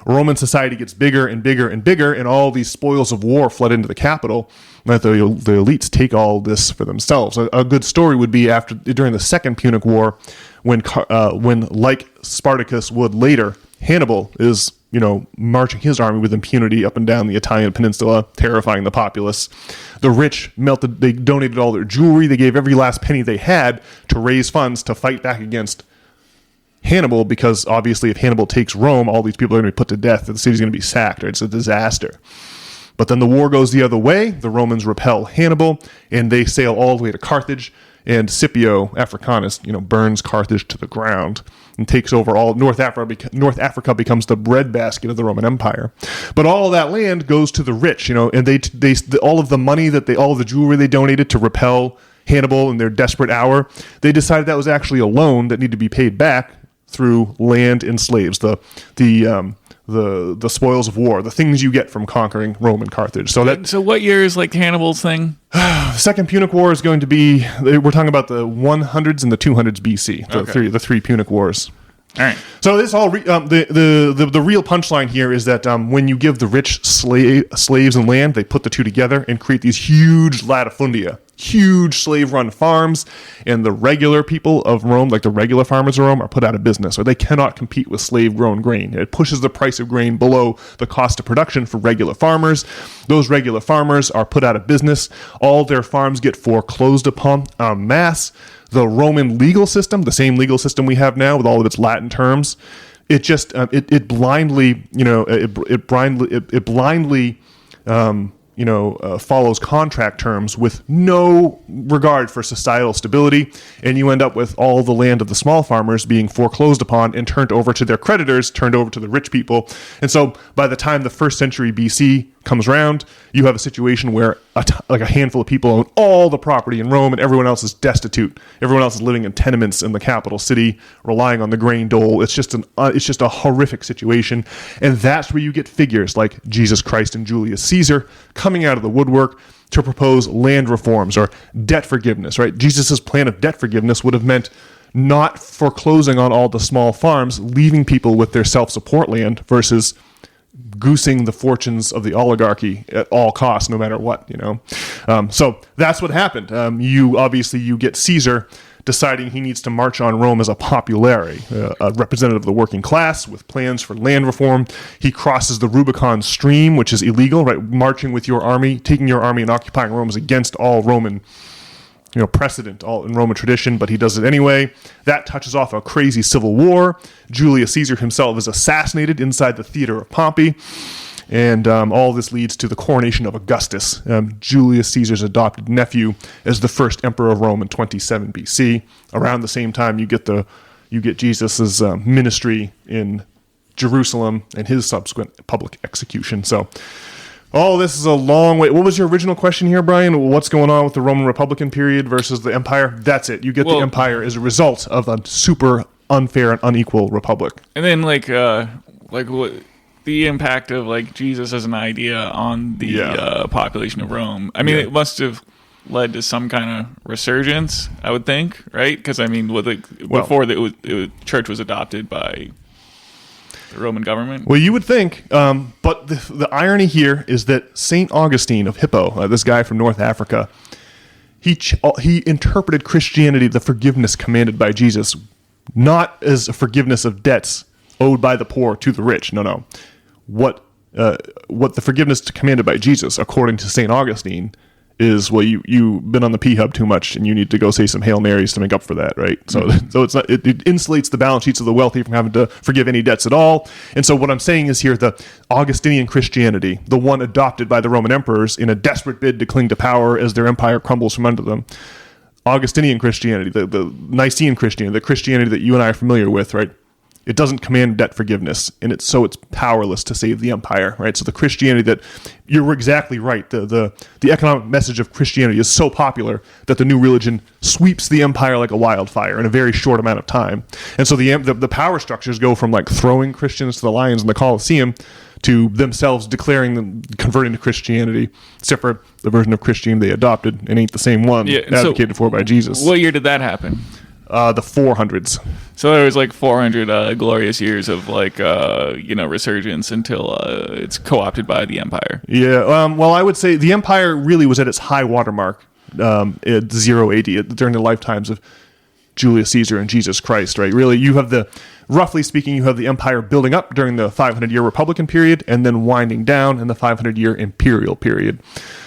Roman society gets bigger and bigger and bigger, and all these spoils of war flood into the capital, that the elites take all this for themselves. A good story would be during the Second Punic War, when like Spartacus would later, Hannibal is marching his army with impunity up and down the Italian peninsula, terrifying the populace. The rich they donated all their jewelry, they gave every last penny they had to raise funds to fight back against Hannibal, because obviously if Hannibal takes Rome, all these people are going to be put to death, and the city's going to be sacked, right? It's a disaster. But then the war goes the other way. The Romans repel Hannibal, and they sail all the way to Carthage, and Scipio Africanus, burns Carthage to the ground and takes over all North Africa. North Africa becomes the breadbasket of the Roman Empire. But all of that land goes to the rich, and they all of the money all of the jewelry they donated to repel Hannibal in their desperate hour, they decided that was actually a loan that needed to be paid back through land and slaves, the spoils of war, the things you get from conquering Rome and Carthage. So what year is Hannibal's thing? Second Punic War is going to be, we're talking about the 100s and the 200s BC, the three Punic Wars. All right. So this all the real punchline here is that when you give the rich slaves and land, they put the two together and create these huge latifundia, huge slave-run farms, and the regular people of Rome, like the regular farmers of Rome, are put out of business, or they cannot compete with slave-grown grain. It pushes the price of grain below the cost of production for regular farmers. Those regular farmers are put out of business. All their farms get foreclosed upon en masse. The Roman legal system, the same legal system we have now with all of its Latin terms, it just it blindly follows contract terms with no regard for societal stability, and you end up with all the land of the small farmers being foreclosed upon and turned over to their creditors, turned over to the rich people. And so by the time the 1st century BC comes around, you have a situation where like a handful of people own all the property in Rome, and everyone else is destitute. Everyone else is living in tenements in the capital city, relying on the grain dole. It's just a horrific situation, and that's where you get figures like Jesus Christ and Julius Caesar coming out of the woodwork to propose land reforms or debt forgiveness. Right? Jesus's plan of debt forgiveness would have meant not foreclosing on all the small farms, leaving people with their self-support land versus goosing the fortunes of the oligarchy at all costs, no matter what, So that's what happened. You get Caesar deciding he needs to march on Rome as a populare, a representative of the working class with plans for land reform. He crosses the Rubicon stream, which is illegal, right? Marching with your army, taking your army and occupying Rome is against all Roman precedent, all in Roman tradition, but he does it anyway. That touches off a crazy civil war. Julius Caesar himself is assassinated inside the theater of Pompey, and all this leads to the coronation of Augustus, Julius Caesar's adopted nephew, as the first emperor of Rome in 27 BC. Around the same time, you get Jesus's ministry in Jerusalem and his subsequent public execution. So. Oh, this is a long way. What was your original question here, Brian? What's going on with the Roman Republican period versus the empire? That's it. You get the empire as a result of a super unfair and unequal republic. And then what the impact of like Jesus as an idea on the population of Rome. I mean, it must have led to some kind of resurgence, I would think, right? Because I mean, before the church was adopted by the Roman government? Well, you would think, but the irony here is that St. Augustine of Hippo, this guy from North Africa, he interpreted Christianity, the forgiveness commanded by Jesus, not as a forgiveness of debts owed by the poor to the rich. No. What the forgiveness commanded by Jesus, according to St. Augustine, is, well, you've been on the P-Hub too much, and you need to go say some Hail Marys to make up for that, right? So it's not, it insulates the balance sheets of the wealthy from having to forgive any debts at all. And so what I'm saying is here, the Augustinian Christianity, the one adopted by the Roman emperors in a desperate bid to cling to power as their empire crumbles from under them, Augustinian Christianity, the Nicene Christianity, the Christianity that you and I are familiar with, right? It doesn't command debt forgiveness, and it's powerless to save the empire, right? So the Christianity that, you're exactly right, the economic message of Christianity is so popular that the new religion sweeps the empire like a wildfire in a very short amount of time. And so the power structures go from like throwing Christians to the lions in the Colosseum to themselves declaring them converting to Christianity, except for the version of Christianity they adopted and ain't the same one advocated for by Jesus. What year did that happen? The 400s. So there was like 400 glorious years of like resurgence until it's co-opted by the empire. Yeah. Well, I would say the empire really was at its high watermark at 0 AD during the lifetimes of Julius Caesar and Jesus Christ. Right. Really, roughly speaking, you have the empire building up during the 500-year Republican period and then winding down in the 500-year imperial period.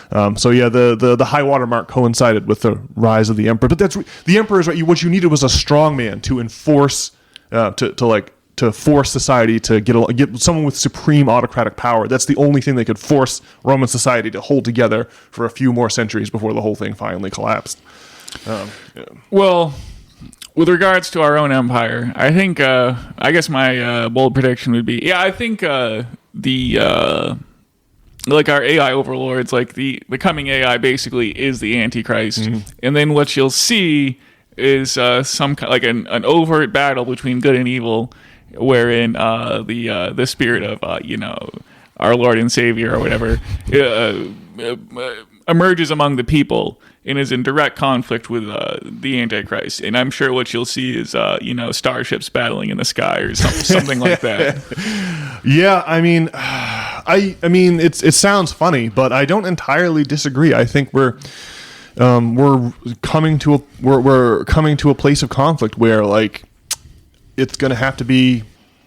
The high water mark coincided with the rise of the emperor. But the emperor is right. What you needed was a strong man to enforce, to force society to get someone with supreme autocratic power. That's the only thing that could force Roman society to hold together for a few more centuries before the whole thing finally collapsed. Well, with regards to our own empire, I think, I guess my bold prediction would be, I think like our AI overlords, like the coming AI basically is the Antichrist. Mm-hmm. And then what you'll see is some like an overt battle between good and evil, wherein the spirit of our Lord and Savior or whatever emerges among the people and is in direct conflict with the Antichrist. And I'm sure what you'll see is starships battling in the sky or something like that. Yeah, I mean, it sounds funny, but I don't entirely disagree. I think we're coming to a place of conflict where like it's going to have to be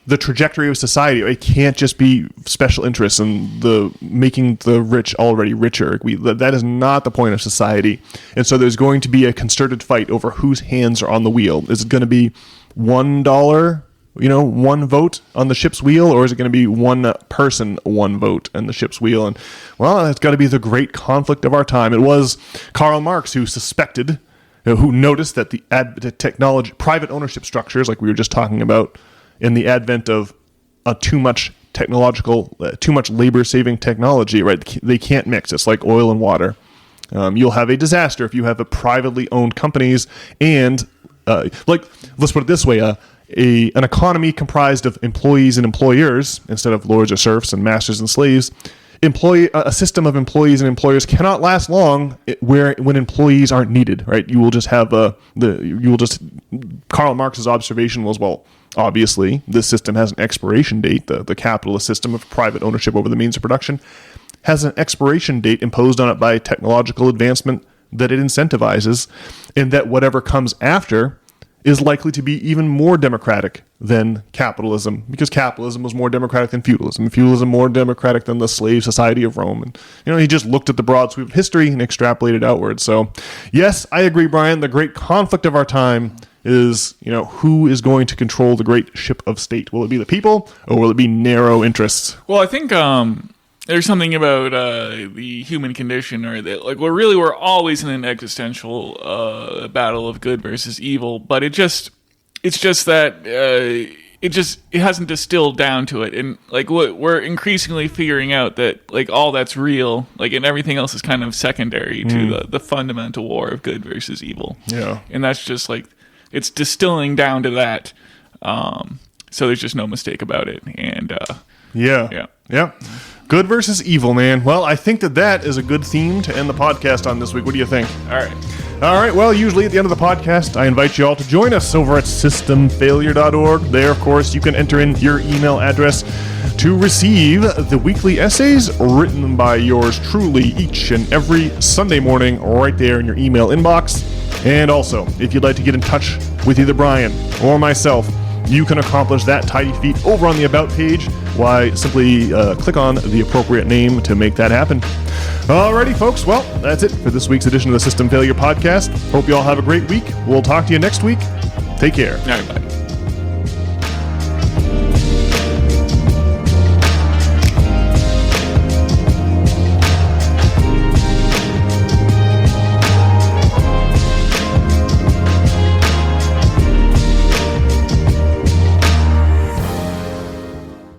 the trajectory of society. It can't just be special interests and making the rich already richer. That is not the point of society. And so there's going to be a concerted fight over whose hands are on the wheel. Is it going to be $1, one vote on the ship's wheel, or is it going to be one person, one vote on the ship's wheel? And well, it's got to be the great conflict of our time. It was Karl Marx who noticed that the technology, private ownership structures, like we were just talking about, in the advent of too much too much labor-saving technology, right? They can't mix. It's like oil and water. You'll have a disaster if you have a privately owned companies and let's put it this way, an economy comprised of employees and employers instead of lords or serfs and masters and slaves. A system of employees and employers cannot last long when employees aren't needed, right? You will just have Karl Marx's observation was, well, obviously this system has an expiration date. The capitalist system of private ownership over the means of production has an expiration date imposed on it by technological advancement that it incentivizes, and that whatever comes after is likely to be even more democratic than capitalism, because capitalism was more democratic than feudalism. Feudalism more democratic than the slave society of Rome. And, he just looked at the broad sweep of history and extrapolated outwards. So, yes, I agree, Brian. The great conflict of our time is, who is going to control the great ship of state? Will it be the people, or will it be narrow interests? Well, I think there's something about the human condition, or that, like, we're always in an existential battle of good versus evil. But it's just that it hasn't distilled down to it, and like we're increasingly figuring out that like all that's real, like, and everything else is kind of secondary to the fundamental war of good versus evil. Yeah, and that's just like it's distilling down to that. So there's just no mistake about it, and yeah. Good versus evil, man. Well, I think that is a good theme to end the podcast on this week. What do you think? All right. Well, usually at the end of the podcast, I invite you all to join us over at systemfailure.org. There, of course, you can enter in your email address to receive the weekly essays written by yours truly each and every Sunday morning right there in your email inbox. And also, if you'd like to get in touch with either Brian or myself, you can accomplish that tidy feat over on the About page. Why, simply click on the appropriate name to make that happen. Alrighty, folks. Well, that's it for this week's edition of the System Failure Podcast. Hope you all have a great week. We'll talk to you next week. Take care. All right, bye.